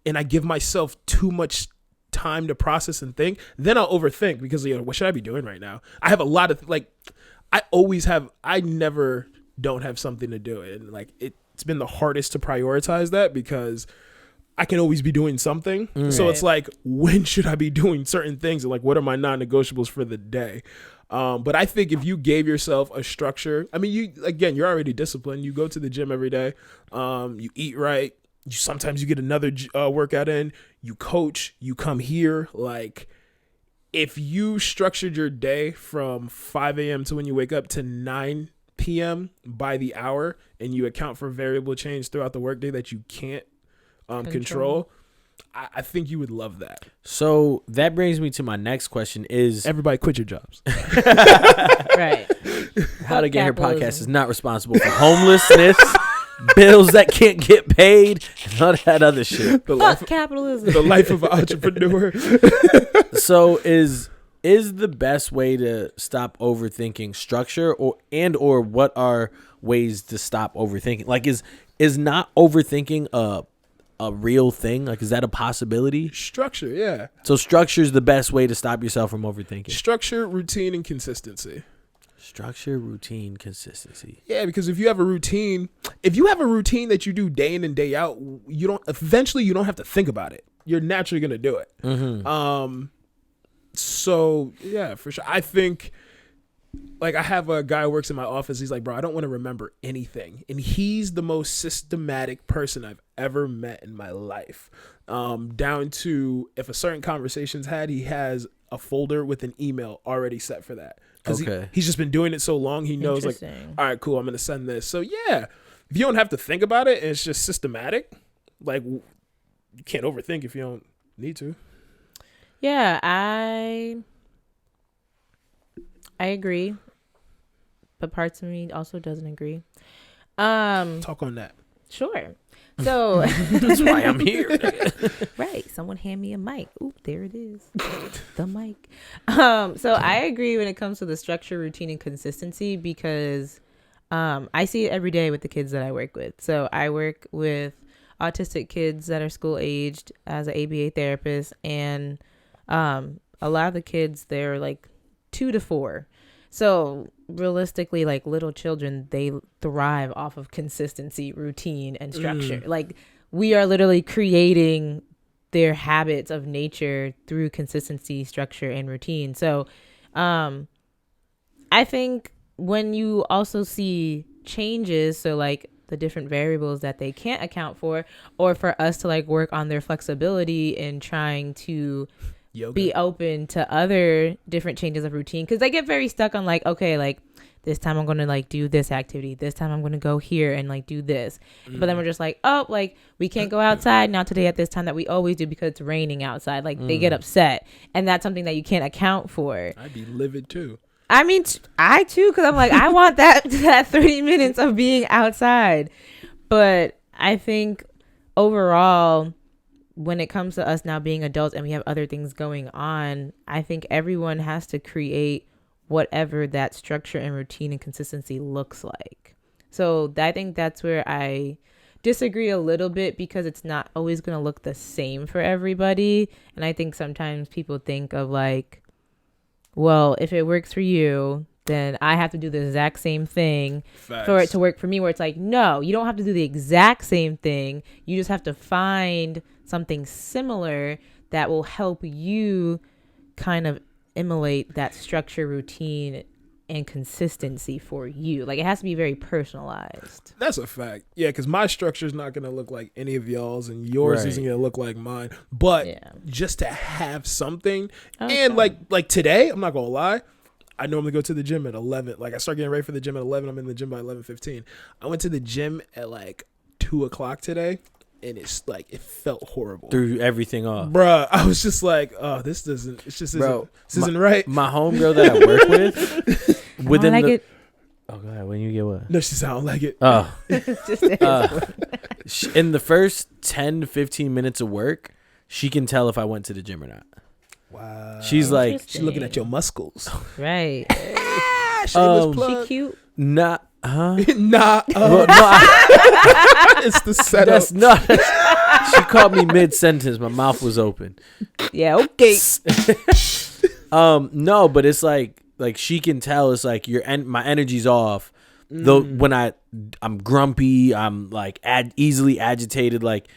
and I give myself too much time to process and think, then I'll overthink because what should I be doing right now? I have a lot of I never don't have something to do, and like it's been the hardest to prioritize that because I can always be doing something. So it's like, when should I be doing certain things? And like, what are my non-negotiables for the day? But I think if you gave yourself a structure, I mean, you're already disciplined. You go to the gym every day. You eat right. Sometimes you get another workout in. You coach. You come here. Like, if you structured your day from 5 a.m. to when you wake up to 9 p.m. by the hour, and you account for variable change throughout the workday that you can't control, I think you would love that. So that brings me to my next question: is everybody quit your jobs? Right. How to Get Here podcast is not responsible for homelessness, bills that can't get paid, and all that other shit. Fuck capitalism. The life of an entrepreneur. So is the best way to stop overthinking structure, or what are ways to stop overthinking? Like, is not overthinking a a real thing? Like, is that a possibility? Structure, yeah. So structure is the best way to stop yourself from overthinking. Structure, routine, and consistency. Structure, routine, consistency. Yeah, because if you have a routine that you do day in and day out, you don't have to think about it. You're naturally gonna do it. Mm-hmm. So yeah, for sure. I think, like, I have a guy who works in my office. He's like, bro, I don't want to remember anything, and he's the most systematic person I've ever met in my life. Down to if a certain conversation's had, he has a folder with an email already set for that. Because he's just been doing it so long, he knows, like, all right, cool, I'm going to send this. So, yeah, if you don't have to think about it and it's just systematic, like, you can't overthink if you don't need to. Yeah, I agree. But parts of me also doesn't agree. Talk on that. Sure. So that's why I'm here. Right. Someone hand me a mic. Oop, there it is. The mic. So I agree when it comes to the structure, routine, and consistency, because I see it every day with the kids that I work with. So I work with autistic kids that are school aged as an ABA therapist, and a lot of the kids, they're like 2 to 4. So realistically, like, little children, they thrive off of consistency, routine, and structure. Like, we are literally creating their habits of nature through consistency, structure, and routine. So I think when you also see changes, so like the different variables that they can't account for, or for us to like work on their flexibility and trying to be open to other different changes of routine, because they get very stuck on like, okay, like, this time I'm going to like do this activity, this time I'm going to go here and like do this, but then we're just like, oh, like, we can't go outside now today at this time that we always do because it's raining outside. Like, they get upset, and that's something that you can't account for. I'd be livid too. I mean, I too, because I'm like, I want that 30 minutes of being outside. But I think overall, when it comes to us now being adults and we have other things going on, I think everyone has to create whatever that structure and routine and consistency looks like. So I think that's where I disagree a little bit, because it's not always going to look the same for everybody. And I think sometimes people think of like, well, if it works for you, then I have to do the exact same thing for it to work for me, where it's like, no, you don't have to do the exact same thing. You just have to find something similar that will help you kind of emulate that structure, routine, and consistency for you. Like, it has to be very personalized. That's a fact. Yeah, because my structure is not going to look like any of y'all's, and yours isn't going to look like mine. But just to have something, and like today, I'm not going to lie, I normally go to the gym at 11. Like, I start getting ready for the gym at 11. I'm in the gym by 11:15. I went to the gym at like 2 o'clock today, and it's like, it felt horrible. Threw everything off. Bruh, I was just like, oh, this isn't right. My homegirl that I work with, within like the... it. Oh, go ahead. When you get what? No, she said, I don't like it. Oh. Just In the first 10 to 15 minutes of work, she can tell if I went to the gym or not. Wow. She's like... She's looking at your muscles. Right. She cute? Nah. Huh? Nah. Well, no, it's the setup. That's not... She called me mid-sentence. My mouth was open. Yeah, okay. No, but it's like she can tell. It's like my energy's off. Though when I'm grumpy, I'm like easily agitated. Like,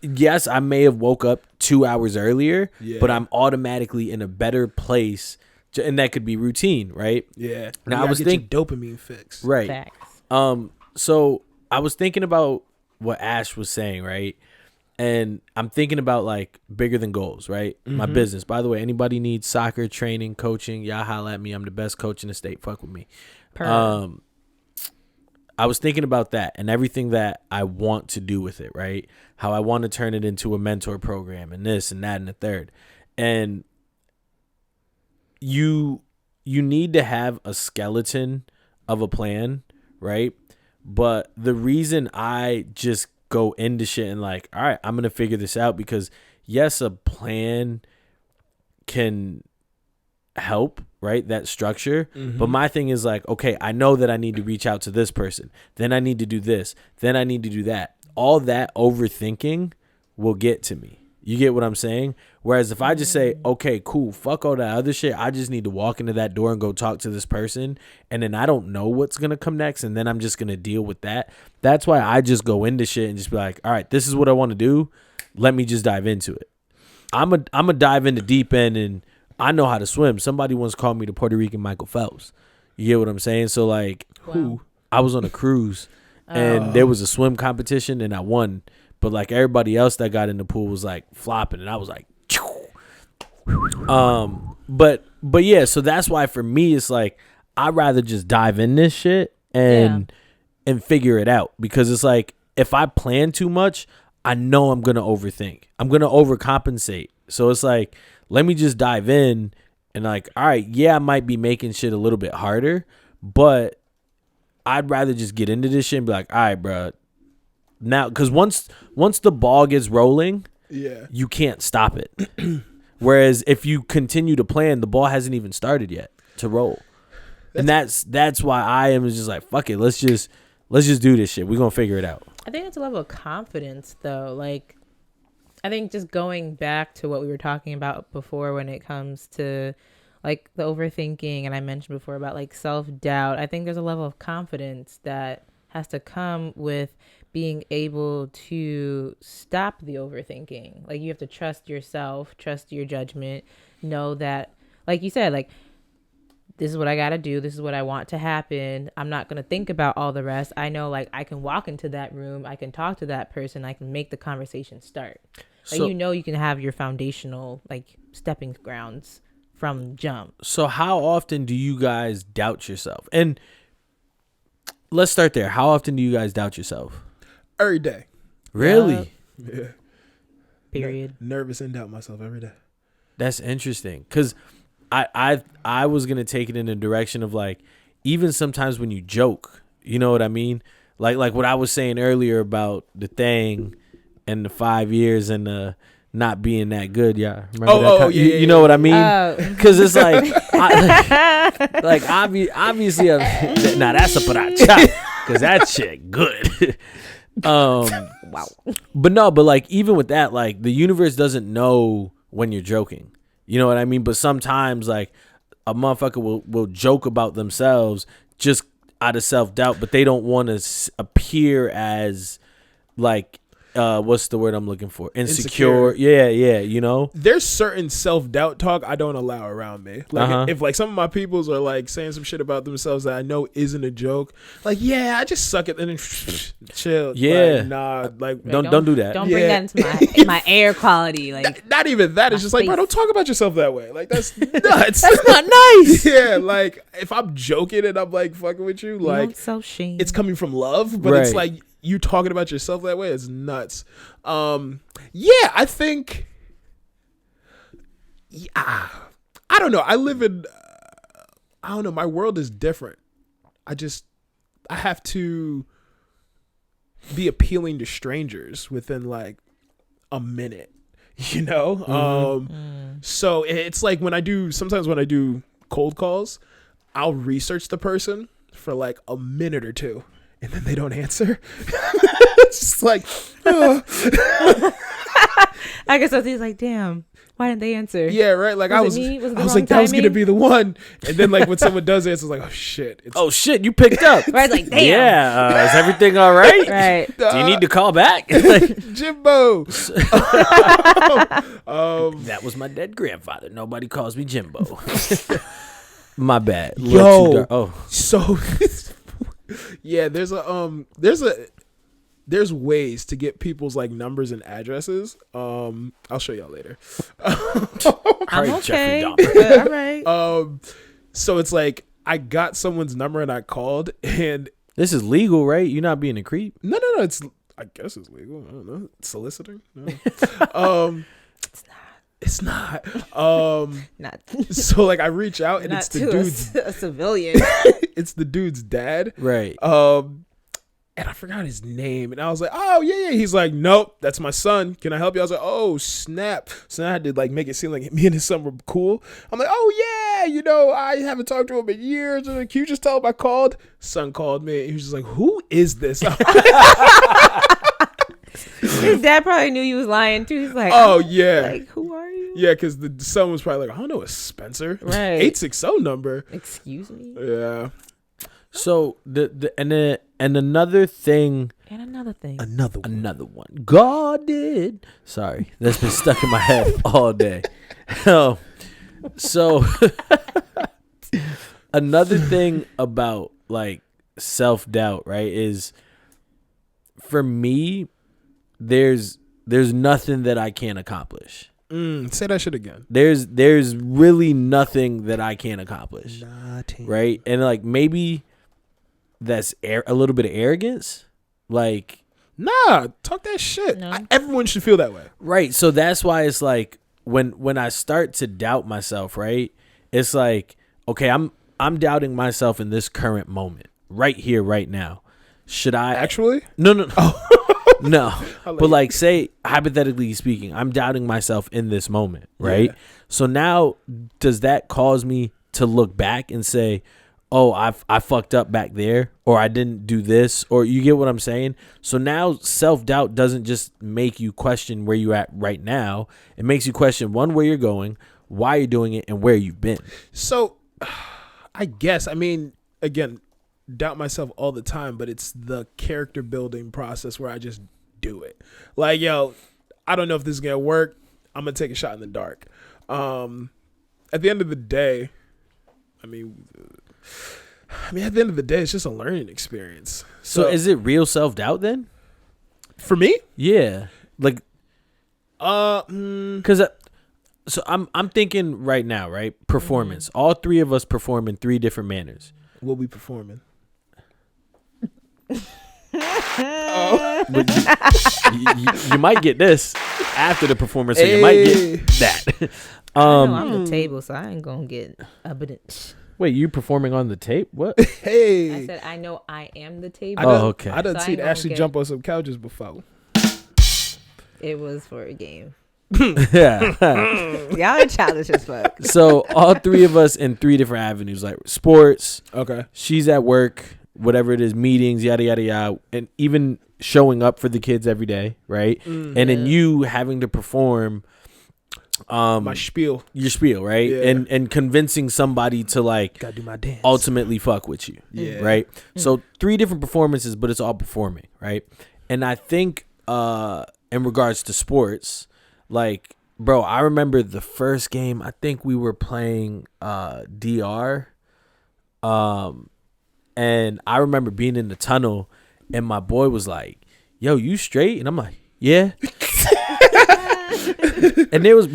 yes, I may have woke up 2 hours earlier, but I'm automatically in a better place, and that could be routine, right? Yeah. Now I was thinking dopamine fix. Right. Facts. So I was thinking about what Ash was saying, right? And I'm thinking about like bigger than goals, right? My business. By the way, anybody needs soccer training, coaching, y'all holla at me. I'm the best coach in the state. Fuck with me. I was thinking about that and everything that I want to do with it, right? How I want to turn it into a mentor program and this and that and the third. And you need to have a skeleton of a plan, right? But the reason I just go into shit and like, all right, I'm going to figure this out, because yes, a plan can help, right? That structure. But my thing is like, okay, I know that I need to reach out to this person. Then I need to do this. Then I need to do that. All that overthinking will get to me. You get what I'm saying? Whereas if I just say, okay, cool, fuck all that other shit, I just need to walk into that door and go talk to this person, and then I don't know what's going to come next, and then I'm just going to deal with that. That's why I just go into shit and just be like, all right, this is what I want to do. Let me just dive into it. I'm a dive into deep end, and I know how to swim. Somebody once called me the Puerto Rican Michael Phelps. You get what I'm saying? So, like, I was on a cruise, and there was a swim competition, and I won. But like everybody else that got in the pool was like flopping, and I was like, but yeah. So that's why for me it's like I'd rather just dive in this shit and figure it out, because it's like if I plan too much, I know I'm gonna overthink. I'm gonna overcompensate. So it's like let me just dive in and like, all right, yeah, I might be making shit a little bit harder, but I'd rather just get into this shit and be like, all right, bro. Now, because once the ball gets rolling, you can't stop it. Whereas if you continue to plan, the ball hasn't even started yet to roll. And that's why I am just like, fuck it, let's just do this shit. We're gonna figure it out. I think it's a level of confidence, though. Like, I think just going back to what we were talking about before when it comes to like the overthinking, and I mentioned before about like self-doubt, I think there's a level of confidence that has to come with being able to stop the overthinking. Like, you have to trust yourself, trust your judgment, know that, like you said, like, this is what I got to do. This is what I want to happen. I'm not going to think about all the rest. I know, like, I can walk into that room. I can talk to that person. I can make the conversation start. Like, so, you can have your foundational, like, stepping grounds from jump. So how often do you guys doubt yourself? And let's start there. How often do you guys doubt yourself? Every day. Really? Yeah. Period. Nervous and doubt myself every day. That's interesting, because I was gonna take it in the direction of like, even sometimes when you joke, you know what I mean? Like what I was saying earlier about the thing and the 5 years and the not being that good. Yeah. Remember that? You know what I mean? Because it's like, obviously, now that's a paracha, because that shit good. Wow. But like even with that, like the universe doesn't know when you're joking. You know what I mean? But sometimes like a motherfucker will joke about themselves just out of self-doubt, but they don't want to appear as like what's the word I'm looking for? Insecure. Yeah, you know? There's certain self-doubt talk I don't allow around me. Like if like some of my peoples are like saying some shit about themselves that I know isn't a joke, like, yeah, I just suck it and then chill. Yeah. Like, nah, like don't do that. Don't bring that into my air quality. Like, not even that. It's just like, bro, don't talk about yourself that way. Like, that's nuts. That's not nice. Yeah, like if I'm joking and I'm like fucking with you, like it's coming from love, but it's like you talking about yourself that way is nuts. Yeah, I think. Yeah, I don't know. I live in. I don't know. My world is different. I have to be appealing to strangers within like a minute. You know. So it's like when I do cold calls, I'll research the person for like a minute or two. And then they don't answer. It's just like, I guess he's like, damn, why didn't they answer? Yeah, right. Like I was like, that was gonna be the one. And then like when someone does answer, it's like, oh shit, you picked up. Right, like, damn. Yeah, is everything all right? Right. Do you need to call back? Jimbo. That was my dead grandfather. Nobody calls me Jimbo. My bad. So. Yeah, there's ways to get people's like numbers and addresses. I'll show y'all later. I'm okay. All right. So it's like I got someone's number and I called, and this is legal, right? You're not being a creep. No. I guess it's legal. I don't know. Soliciting. No. It's not. Not. So like I reach out and it's the dude's a civilian. It's the dude's dad. Right. And I forgot his name. And I was like, oh yeah. He's like, nope, that's my son. Can I help you? I was like, oh snap. So I had to like make it seem like me and his son were cool. I'm like, oh yeah, I haven't talked to him in years. Can you just tell him I called? Son called me. He was just like, who is this? He his dad probably knew he was lying too. He's like, oh yeah, like, who are you? yeah, because the son was probably like, I don't know, a Spencer, Right? 860 number. Excuse me. Yeah. So another thing. And another thing. Another one. God did. Sorry, that's been stuck in my head all day. So another thing about like self-doubt, right, is for me, there's nothing that I can't accomplish. Say that shit again. There's really nothing that I can't accomplish. Nothing. Right? And like maybe that's a little bit of arrogance. Like, nah, talk that shit. No. Everyone should feel that way. Right. So that's why it's like when I start to doubt myself, right? It's like, okay, I'm doubting myself in this current moment, right here, right now. Should I Actually? No. Oh. No. But like, say hypothetically speaking, I'm doubting myself in this moment, right? Yeah. So now does that cause me to look back and say, oh, I fucked up back there, or I didn't do this, or you get what I'm saying? So now self-doubt doesn't just make you question where you're at right now. It makes you question, one, where you're going, why you're doing it, and where you've been. So, I guess, I mean, again, doubt myself all the time, but it's the character building process where I just do it. Like, yo, I don't know if this is going to work. I'm going to take a shot in the dark. At the end of the day, at the end of the day, it's just a learning experience. So is it real self-doubt then? For me? Yeah. Like, because so I'm thinking right now, right? Performance. All three of us perform in three different manners. We'll be performing. But you might get this after the performance, so you might get that. I know I'm the table, so I ain't gonna get a bit. Wait, you performing on the tape? What? Hey. I said I know I am the table. Okay. I done So I seen ain't gonna Ashley get- jump on some couches before. It was for a game. Yeah. Y'all are childish as fuck. So all three of us in three different avenues, like sports. Okay. She's at work, whatever it is, meetings, yada yada yada, and even showing up for the kids every day, right? And then you having to perform My spiel. your spiel, right? Yeah. And convincing somebody to like Gotta do my dance. ultimately fuck with you. Yeah. Right? So three different performances, but it's all performing, right? And I think in regards to sports, like, bro, I remember the first game, I think we were playing DR. And I remember being in the tunnel and my boy was like, yo, you straight? And I'm like, yeah. And there was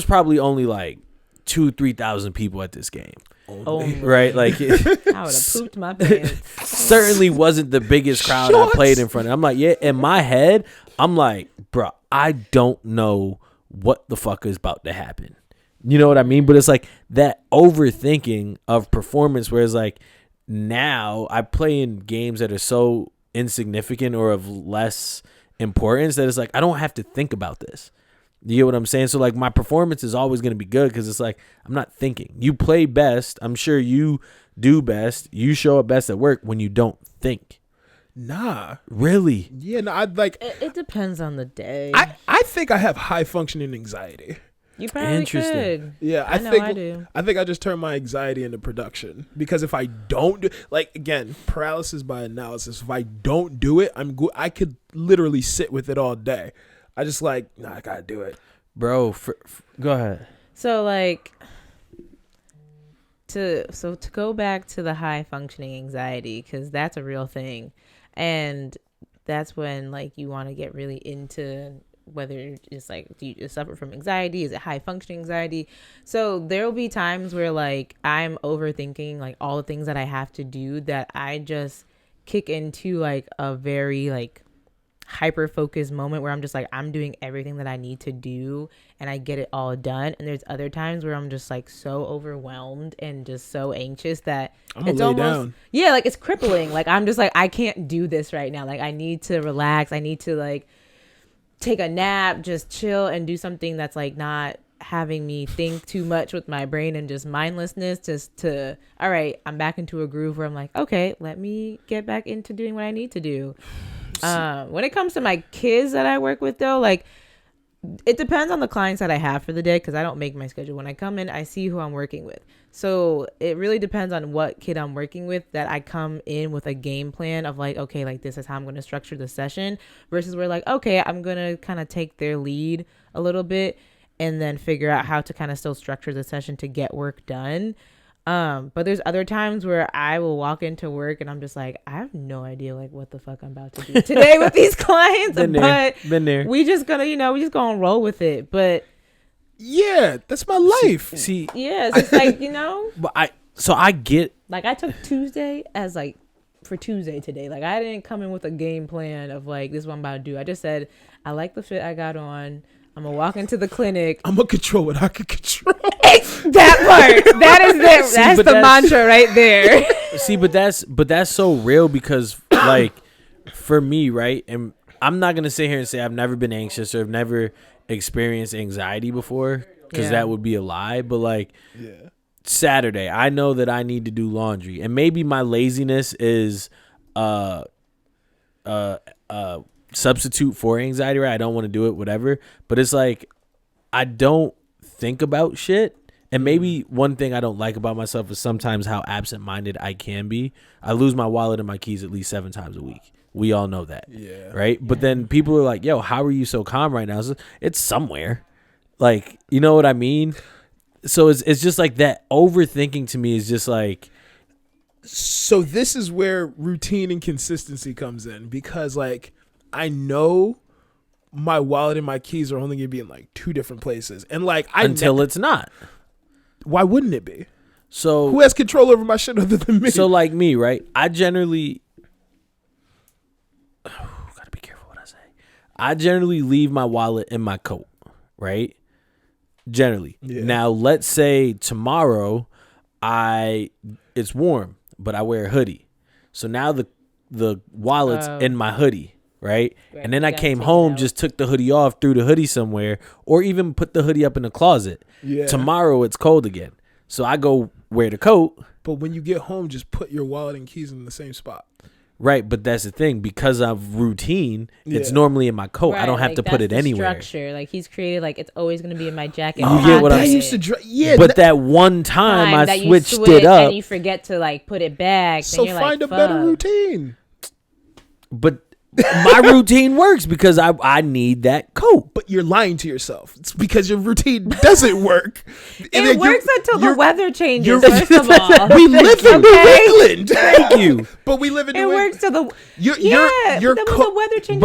probably only like 2,000-3,000 people at this game. Oh, Right? Like, I would have pooped my pants. certainly wasn't the biggest crowd I played in front of. I'm like, yeah, in my head, I'm like, bro, I don't know what the fuck is about to happen. You know what I mean? But it's like that overthinking of performance where it's like, now I play in games that are so insignificant or of less importance that it's like, I don't have to think about this. You get what I'm saying? So like my performance is always going to be good because it's like, I'm not thinking. You play best. I'm sure you do best. You show up best at work when you don't think. Nah. Really? Yeah, no, I'd like. It depends on the day. I think I have high functioning anxiety. You probably Interesting. could. Yeah, I know I do. I think I just turn my anxiety into production because if I don't do, like, again, paralysis by analysis. If I don't do it, I could literally sit with it all day. I just like, nah, I gotta do it, Bro, go ahead. So like to go back to the high functioning anxiety, because that's a real thing, and that's when like you want to get really into whether it's like, do you just suffer from anxiety? Is it high functioning anxiety? So there will be times where like I'm overthinking like all the things that I have to do, that I just kick into like a very like hyper focused moment where I'm just like, I'm doing everything that I need to do and I get it all done. And there's other times where I'm just like so overwhelmed and just so anxious that I'm gonna it's lay almost down. yeah, like it's crippling. Like I'm just like, I can't do this right now. Like I need to relax. I need to like take a nap, just chill and do something that's like not having me think too much with my brain and just mindlessness, just to, all right, I'm back into a groove where I'm like, okay, let me get back into doing what I need to do. When it comes to my kids that I work with, though, like, it depends on the clients that I have for the day, because I don't make my schedule. When I come in, I see who I'm working with. So it really depends on what kid I'm working with that I come in with a game plan of like, okay, like this is how I'm going to structure the session, versus we're like, okay, I'm going to kind of take their lead a little bit and then figure out how to kind of still structure the session to get work done. But there's other times where I will walk into work and I'm just like, I have no idea like what the fuck I'm about to do today with these clients. Been there. We just gonna roll with it. But yeah, that's my life. See, yeah, it's like, but I get, like, I took Tuesday as like for Tuesday today. Like, I didn't come in with a game plan of like, this is what I'm about to do. I just said, I like the fit I got on. I'm gonna walk into the clinic. I'm gonna control what I can control. That part. That's the mantra right there. See, but that's so real, because like for me, right? And I'm not gonna sit here and say I've never been anxious or I've never experienced anxiety before, because that would be a lie. But like Saturday, I know that I need to do laundry, and maybe my laziness is substitute for anxiety, right? I don't want to do it, whatever. But it's like I don't think about shit. And maybe one thing I don't like about myself is sometimes how absent-minded I can be. I lose my wallet and my keys at least 7 times a week. We all know that. Yeah. Right? But then people are like, yo, how are you so calm right now? So it's somewhere. Like, you know what I mean? So it's just like that overthinking to me is just like. So this is where routine and consistency comes in, because like I know my wallet and my keys are only going to be in like 2 different places. And like until it's not. Why wouldn't it be? So who has control over my shit other than me? So like me, right? I generally gotta be careful what I say. I generally leave my wallet in my coat, right? Generally. Yeah. Now let's say tomorrow it's warm, but I wear a hoodie. So now the wallet's in my hoodie. Right? And then I came home, just took the hoodie off, threw the hoodie somewhere, or even put the hoodie up in the closet. Yeah. Tomorrow it's cold again. So I go wear the coat. But when you get home, just put your wallet and keys in the same spot. Right, but that's the thing. Because of routine, it's normally in my coat. Right, I don't have to put it anywhere. Structure, like he's created, like it's always going to be in my jacket. You get what I'm saying? But that one time I switched it up, and you forget to like put it back. So then you're find like, a better routine. But my routine works because I need that coat. But you're lying to yourself. It's because your routine doesn't work. It works until the weather changes, first of all. We live in New England. Thank you. But we live in New England. It works till the the weather changes.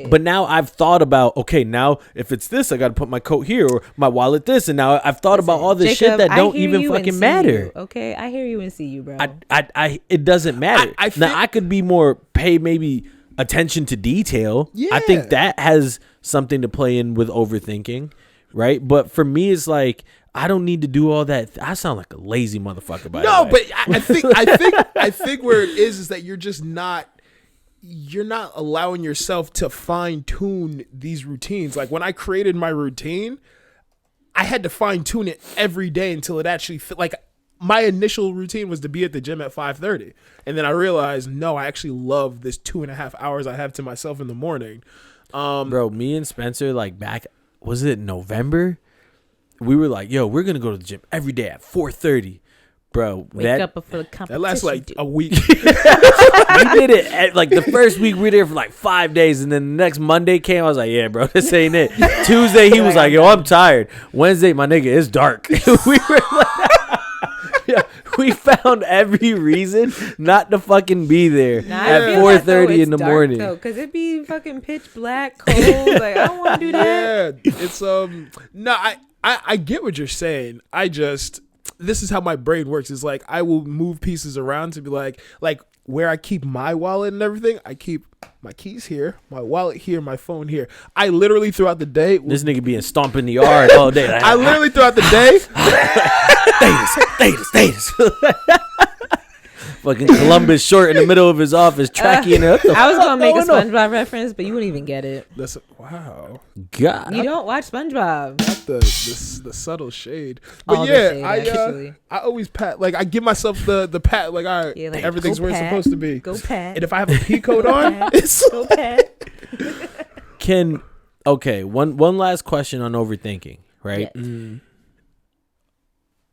But now I've thought about, okay, now if it's this, I got to put my coat here, or my wallet this, and now I've thought about all this shit that don't even fucking matter. Okay, I hear you and see you, bro. It doesn't matter. Now I could be more pay maybe attention to detail. I think that has something to play in with overthinking, right? But for me, it's like I don't need to do all that. I sound like a lazy motherfucker. By the way. But I think where it is that you're just not. You're not allowing yourself to fine tune these routines. Like when I created my routine, I had to fine tune it every day until it actually fit. Like my initial routine was to be at the gym at 5:30. And then I realized, no, I actually love this 2.5 hours I have to myself in the morning. Bro, me and Spencer, like back, was it November? We were like, yo, we're going to go to the gym every day at 4:30. Bro, wake up before the competition. That lasts like a week. We did it like the first week we were there for like 5 days, and then the next Monday came. I was like, yeah, bro, this ain't it. Tuesday he was like, yo, I'm tired. Wednesday, my nigga, it's dark. We were like, we found every reason not to fucking be there at 4:30 in the morning. Because it'd be fucking pitch black, cold. Like I don't want to do that. Yeah, it's no, I get what you're saying. This is how my brain works. It's like I will move pieces around to be like where I keep my wallet and everything. I keep my keys here, my wallet here, my phone here. I literally throughout the day. This nigga being stomping the yard all day. I literally throughout the day. Status. Fucking Columbus short in the middle of his office, tracking it. I was gonna make a SpongeBob reference, but you wouldn't even get it. Wow. God. You don't watch SpongeBob. The subtle shade. But All the yeah, shade, I actually. always pat, like I give myself the pat, like all right, Yeah, like, everything's go where it's pat, supposed to be. Go Pat. And if I have a pea coat Go on, Pat. it's Go Pat. One last question on overthinking, right? Yes.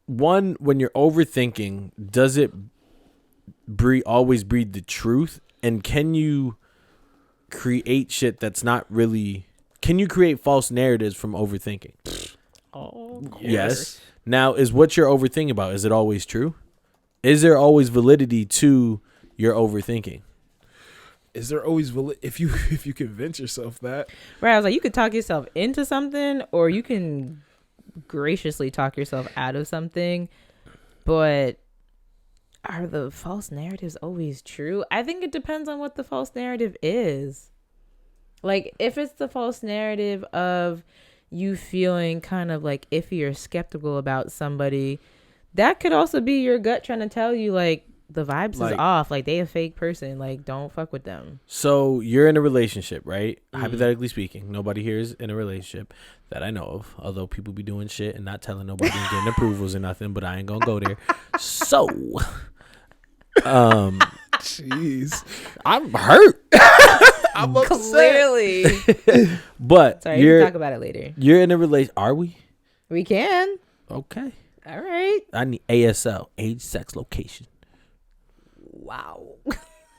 One, when you're overthinking, does it always breed the truth? And can you create shit that's not really... Can you create false narratives from overthinking? Oh, Yes. Now, is what you're overthinking about, is it always true? Is there always validity to your overthinking? Is there always if you convince yourself that? Right, I was like, you could talk yourself into something, or you can graciously talk yourself out of something. But are the false narratives always true? I think it depends on what the false narrative is. Like, if it's the false narrative of you feeling kind of like iffy or skeptical about somebody, that could also be your gut trying to tell you, like, the vibes is off. Like, they a fake person. Like, don't fuck with them. So you're in a relationship, right? Hypothetically speaking, nobody here is in a relationship that I know of. Although people be doing shit and not telling nobody and getting approvals or nothing, but I ain't gonna go there. So, Jeez, I'm hurt. I'm upset. Clearly. But Sorry, you can talk about it later. You're in a relation. Are we? We can. Okay. All right. I need ASL, age, sex, location. Wow.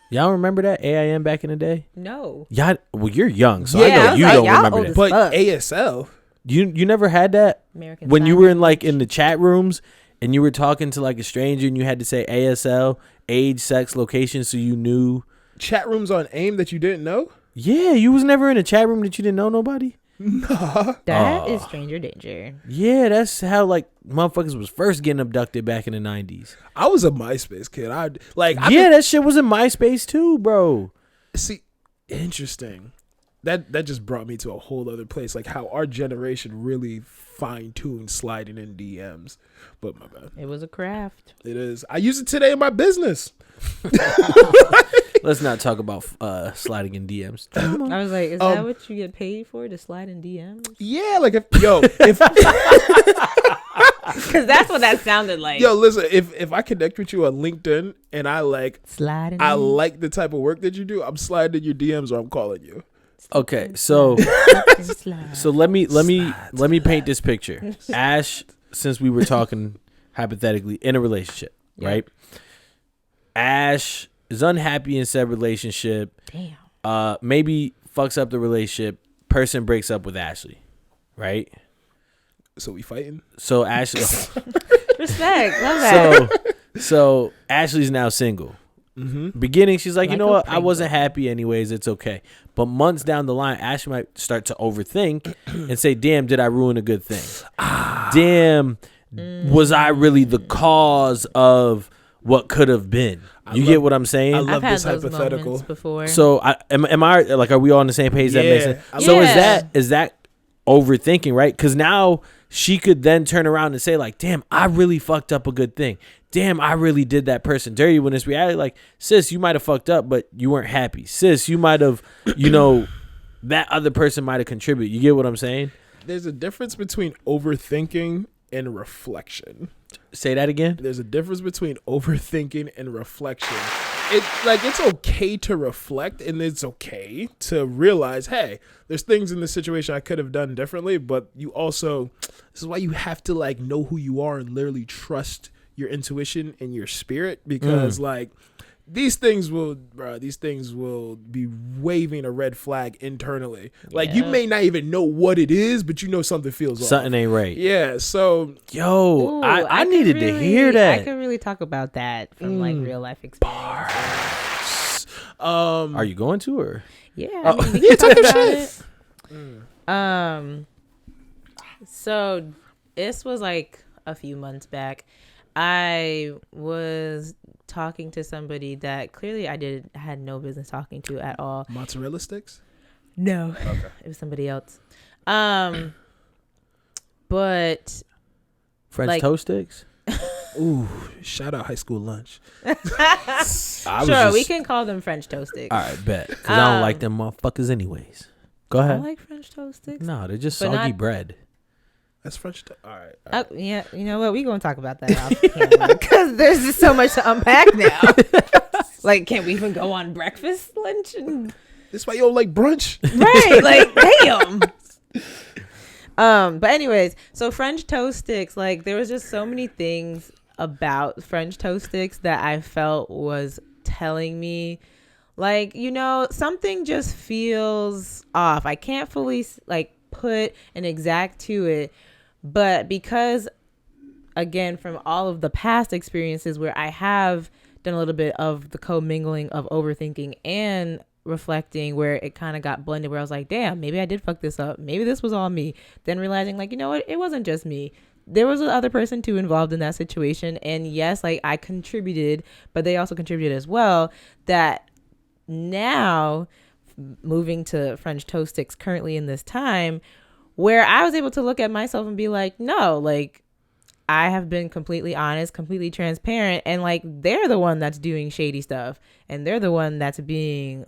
Y'all remember that AIM back in the day? No. Yeah. Well, you're young, so Yeah, I know I you was like, don't y'all remember old that. as But fuck. ASL, You never had that American when you Sign were in like Language. in the chat rooms and you were talking to like a stranger and you had to say ASL, age, sex, location, so you knew. chat rooms on AIM that you didn't know? Yeah, you was never in a chat room that you didn't know nobody. Nah. That is stranger danger. Yeah, that's how like motherfuckers was first getting abducted back in the 90s. I was a MySpace kid. I That shit was in MySpace too, bro. see. Interesting. That just brought me to a whole other place, like how our generation really fine-tuned sliding in DMs. But my bad. It was a craft. It is. I use it today in my business. Let's not talk about sliding in DMs. I was like, is that what you get paid for, to slide in DMs? Yeah, like if Because that's what that sounded like. listen, if I connect with you on LinkedIn and I like Sliding. the type of work that you do, I'm sliding in your DMs or I'm calling you. Okay, so let me paint this picture. Ash, since we were talking hypothetically in a relationship, right? Ash is unhappy in said relationship. Damn. Maybe fucks up the relationship. Person breaks up with Ashley, right? So we fighting? So Ashley, Respect. Love that. so Ashley's now single. Beginning, she's like, you know what? I wasn't happy anyways. It's okay. But months down the line, Ashley might start to overthink and say, damn, did I ruin a good thing? Damn, was I really the cause of what could have been? You get what I'm saying? I love I've this had those hypothetical. moments before. So am I like, are we all on the same page? That makes sense. So is that overthinking, right? Because now she could then turn around and say like, damn, I really fucked up a good thing. Damn, I really did that person dirty, when it's reality like, sis, you might have fucked up, but you weren't happy. Sis, you might have, that other person might have contributed. You get what I'm saying? There's a difference between overthinking and reflection. Say that again. There's a difference between overthinking and reflection. It's okay to reflect, and it's okay to realize, hey, there's things in this situation I could have done differently, but you also, this is why you have to like know who you are and literally trust your intuition and your spirit, because like these things will be waving a red flag internally. Like you may not even know what it is, but you know something feels off. Something ain't right. Yeah. So Ooh, I needed to hear that. I could really talk about that from like real life experience. Are you going to, or? Yeah. I mean, we can talk about it. So this was like a few months back. I was talking to somebody that clearly I had no business talking to at all. Mozzarella sticks? No. Okay. It was somebody else. But French like- toast sticks? Ooh, shout out high school lunch. Sure, we can call them French toast sticks. All right, bet. Because I don't like them motherfuckers anyways. Go I ahead. like French toast sticks. No, they're just But soggy not- bread. That's French. All right. Oh, yeah, you know what? We gonna talk about that off camera because there's just so much to unpack now. Like, can't we even go on breakfast, lunch, and This why you don't like brunch? right? Like, damn. But anyways, so French toast sticks. Like, there was just so many things about French toast sticks that I felt was telling me, like, you know, something just feels off. I can't fully like put an exact to it, but because, again, from all of the past experiences where I have done a little bit of the commingling of overthinking and reflecting, where it kind of got blended, where I was like, damn, maybe I did fuck this up. Maybe this was all me. Then realizing, like, you know what? It wasn't just me. There was another person too involved in that situation. And yes, like, I contributed, but they also contributed as well. That now, moving to French toast sticks currently in this time, where I was able to look at myself and be like, no, like, I have been completely honest, completely transparent, and like, they're the one that's doing shady stuff, and they're the one that's being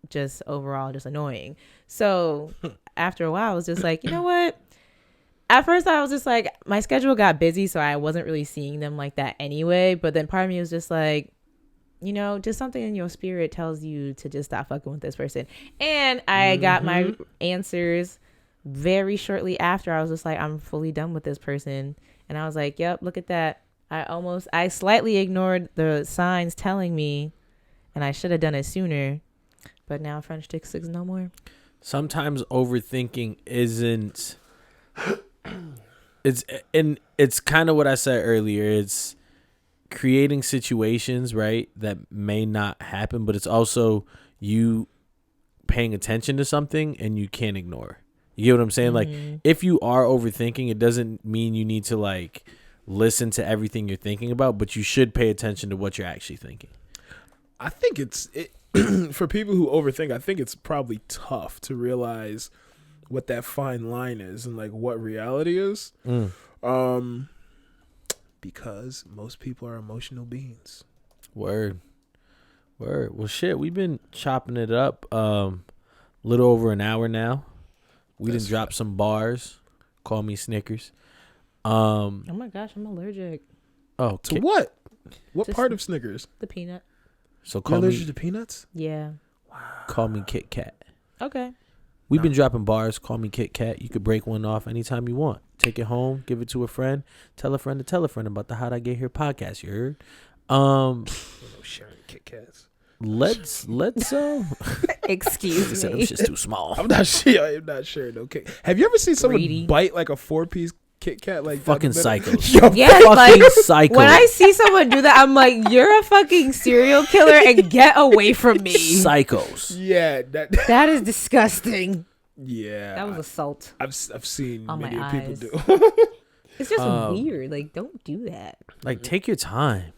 just overall just annoying. So after a while, I was just like, you know what? At first, I was just like, my schedule got busy, so I wasn't really seeing them like that anyway. But then part of me was just like, you know, just something in your spirit tells you to just stop fucking with this person. And I got my answers very shortly after. I was just like, I'm fully done with this person. And I was like, yep, look at that. I slightly ignored the signs telling me, and I should have done it sooner. But now French toast sticks no more. Sometimes overthinking isn't. It's kind of what I said earlier. It's creating situations, right, that may not happen, but it's also you paying attention to something and you can't ignore. You get what I'm saying? Like, if you are overthinking, it doesn't mean you need to like listen to everything you're thinking about, but you should pay attention to what you're actually thinking. I think for people who overthink, I think it's probably tough to realize what that fine line is and like what reality is. Because most people are emotional beings. Word. Well, shit, we've been chopping it up little over an hour now. We done dropped some bars. Call me Snickers. Oh my gosh, I'm allergic. Oh, to what? What Just part of Snickers? The peanut. So You're call allergic me to peanuts? Yeah. Call me Kit Kat. Okay. We've been dropping bars. Call me Kit Kat. You could break one off anytime you want. Take it home. Give it to a friend. Tell a friend to tell a friend about the How'd I Get Here podcast. You heard? No sharing Kit Kats. Let's Excuse them me. shit's too small. I'm not sharing no cake. Have you ever seen someone Greedy. bite like a 4-piece Kit Kat? Like Fucking down the middle? psychos. Yo, Yeah, Fucking like psycho. when I see someone do that, I'm like, you're a fucking serial killer and get away from me. Psychos. yeah, That is disgusting. yeah. That was assault. I've seen On many my people eyes. do. It's just weird. Like, don't do that. Like, take your time.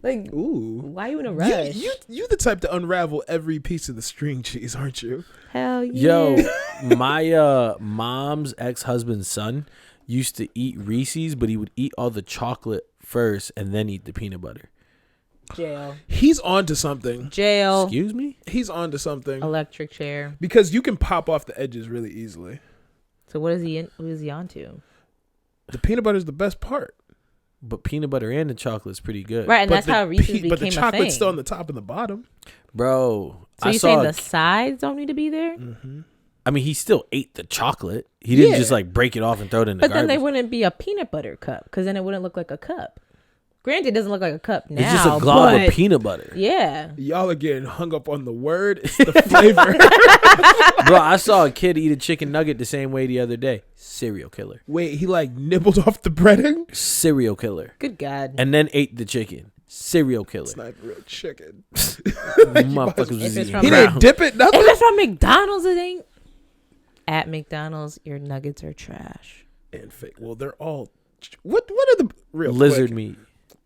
Like, Ooh. why are you in a rush? You the type to unravel every piece of the string cheese, aren't you? Hell yeah. Yo, my mom's ex-husband's son used to eat Reese's, but he would eat all the chocolate first and then eat the peanut butter. Jail. He's on to something. Jail. Excuse me? He's on to something. Electric chair. Because you can pop off the edges really easily. So what is he on to? The peanut butter is the best part. But peanut butter and the chocolate's pretty good. Right, and that's how Reese's became But the a chocolate's thing. still on the top and the bottom. Bro, So I you saw saying the sides don't need to be there? I mean, he still ate the chocolate. He didn't Yeah. just like break it off and throw it in the But garbage. then they wouldn't be a peanut butter cup because then it wouldn't look like a cup. Granted, it doesn't look like a cup now. It's just a glob but of peanut butter. yeah. Y'all are getting hung up on the word. It's the flavor. Bro, I saw a kid eat a chicken nugget the same way the other day. Serial killer. Wait, he like nibbled off the breading? Serial killer. Good God. And then ate the chicken. Serial killer. It's not real chicken. Motherfuckers was If it's eating from He brown. didn't dip it, nothing? If it's from McDonald's, it ain't. At McDonald's, your nuggets are trash. And fake. Well, they're all... What are the... Real Lizard quick, meat.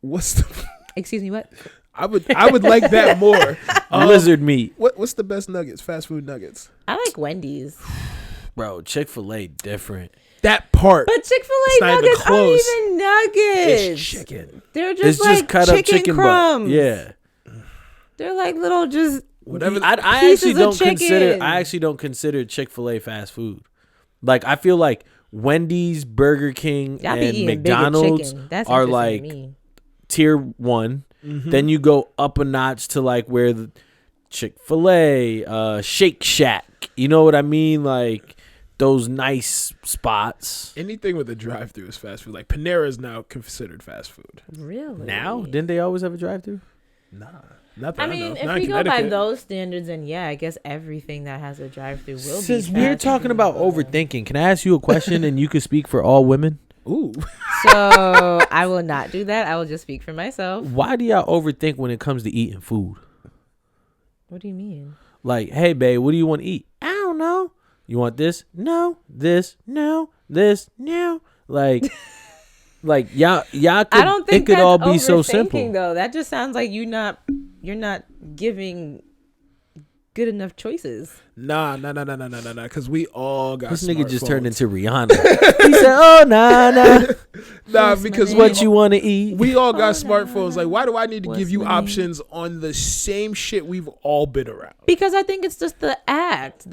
What's the... Excuse me, what? I would like that more. Lizard meat. What's the best nuggets? Fast food nuggets. I like Wendy's. Bro, Chick-fil-A different. That part. But Chick-fil-A not even nuggets aren't close. even nuggets. It's chicken. They're It's just like cut up chicken butt. crumbs. Yeah. They're like little just Whatever. I pieces actually of don't chicken. consider. I actually don't consider Chick-fil-A fast food. Like I feel like Wendy's, Burger King, Y'all be and eating McDonald's chicken. That's are interesting like to me. tier 1. Mm-hmm. Then you go up a notch to like where the Chick-fil-A, Shake Shack. You know what I mean? Like those nice spots. Anything with a drive-through is fast food. Like Panera is now considered fast food. Really? Now, didn't they always have a drive-thru? Nah, not that I I mean, know. if Not we in go by Connecticut. those standards, then yeah, I guess everything that has a drive-through will be. Since we're fast talking food. about overthinking, can I ask you a question and you can speak for all women? Ooh, So I will not do that. I will just speak for myself. Why do y'all overthink when it comes to eating food? What do you mean? Like, hey, babe, what do you want to eat? I don't know. You want this? No. This? No. This? No. Like y'all could, I don't think it could that's all be so overthinking, simple. though. That just sounds like you're not giving good enough choices. nah. Because we all got. This nigga just turned smartphones. into Rihanna. He said, "Oh nah." Nah, What's because my we, name? What you want to eat? we all got Oh, smartphones. Like, why do I need to What's give you my name? options on the same shit we've all been around? Because I think it's just the act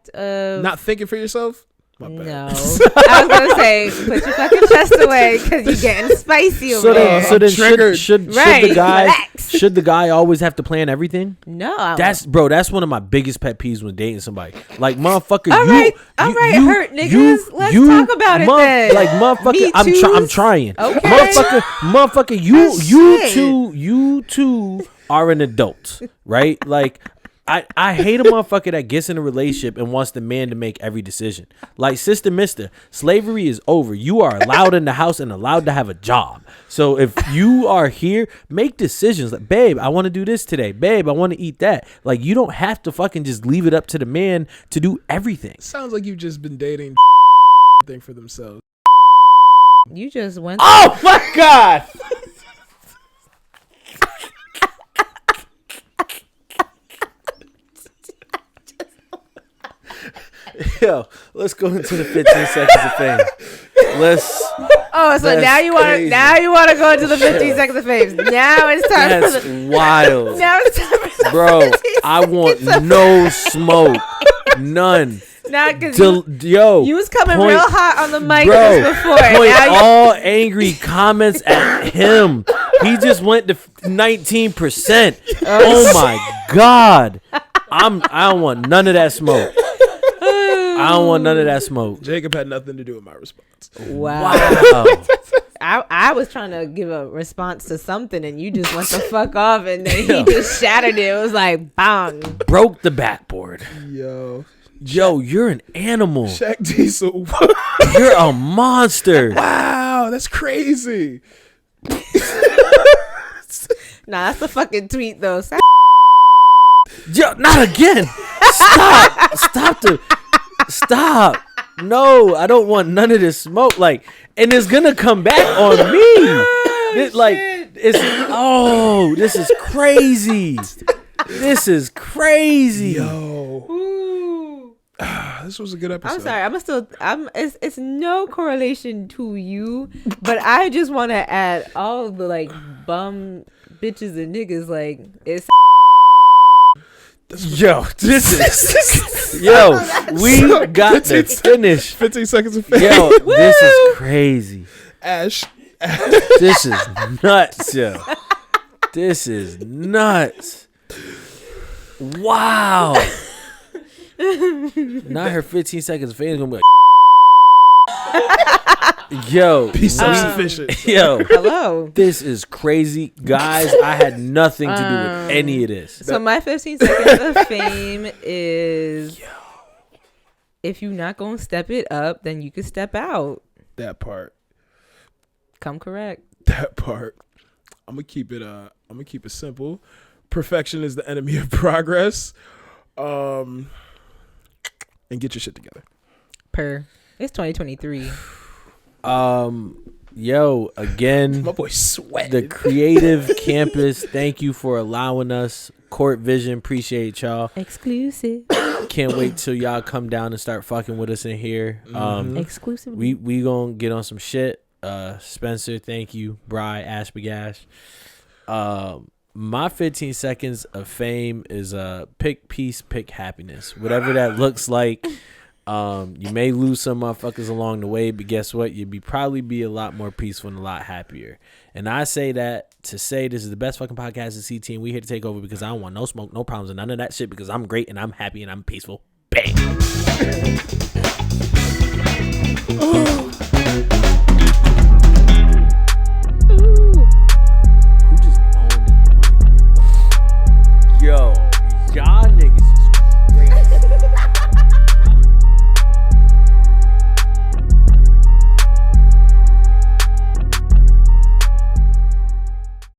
of Not thinking for yourself. My bad. No, I was gonna say put your fucking chest away because you're getting spicy over So there. then, so then Triggered. should Right, the guy relax. should the guy always have to plan everything? No, That's one of my biggest pet peeves when dating somebody. Like motherfucker, all right, hurt niggas. Let's talk about it then. Like motherfucker, Me I'm toos? trying. Okay. Motherfucker, you two are an adult, right? Like I hate a motherfucker that gets in a relationship and wants the man to make every decision. Like sister, mister, slavery is over. You are allowed in the house and allowed to have a job. So if you are here, make decisions. Like, babe, I want to do this today. Babe, I want to eat that. Like, you don't have to fucking just leave it up to the man to do everything. Sounds like you've just been dating thing for themselves. You just went. Oh my God. Yo, let's go into the 15 seconds of fame. Oh, so That's now you want crazy. to go into the 15 seconds of fame. Now it's time for That's the. wild. Now it's time for the Bro, 15 I want seconds of no smoke. None. Now, because Yo, you was coming point- real hot on the mic bro, just before. point Now you, all angry comments at him. He just went to 19%. Oh my God. I don't want none of that smoke. I don't want none of that smoke. Jacob had nothing to do with my response. wow. Wow. I was trying to give a response to something and you just went the fuck off and then he just shattered it. It was like bang. Broke the backboard. Yo, You're an animal. Shaq Diesel. You're a monster. Wow, that's crazy. Nah, that's a fucking tweet though. Yo, not again. Stop. No, I don't want none of this smoke. Like, and it's gonna come back on me. This is crazy. This is crazy. Yo, this was a good episode. I'm sorry. It's no correlation to you, but I just want to add all the like bum bitches and niggas. Like it's Yo, this is we got to finish. 15 seconds of fame. Yo, this is crazy. Ash. This is nuts, yo. This is nuts. Wow. Not her 15 seconds of fame is gonna be like, yo, Be self-sufficient. yo, hello. this is crazy, guys. I had nothing to do with any of this. So my 15 seconds of fame is if you're not gonna step it up, then you can step out. That part. Come correct. That part. I'm gonna keep it simple. Perfection is the enemy of progress. And get your shit together. It's 2023. Yo, again, My boy sweat. the Creative Campus, thank you for allowing us. Court Vision, appreciate y'all. Exclusive. can't wait till y'all come down and start fucking with us in here. Exclusively. We gonna get on some shit. Spencer, thank you. Bri, Ashbagash. My 15 seconds of fame is pick peace, pick happiness. Whatever that looks like. You may lose some motherfuckers along the way, but guess what? You'd probably be a lot more peaceful and a lot happier. And I say that to say this is the best fucking podcast at CT, and we here to take over because I don't want no smoke, no problems, and none of that shit because I'm great and I'm happy and I'm peaceful. Bang.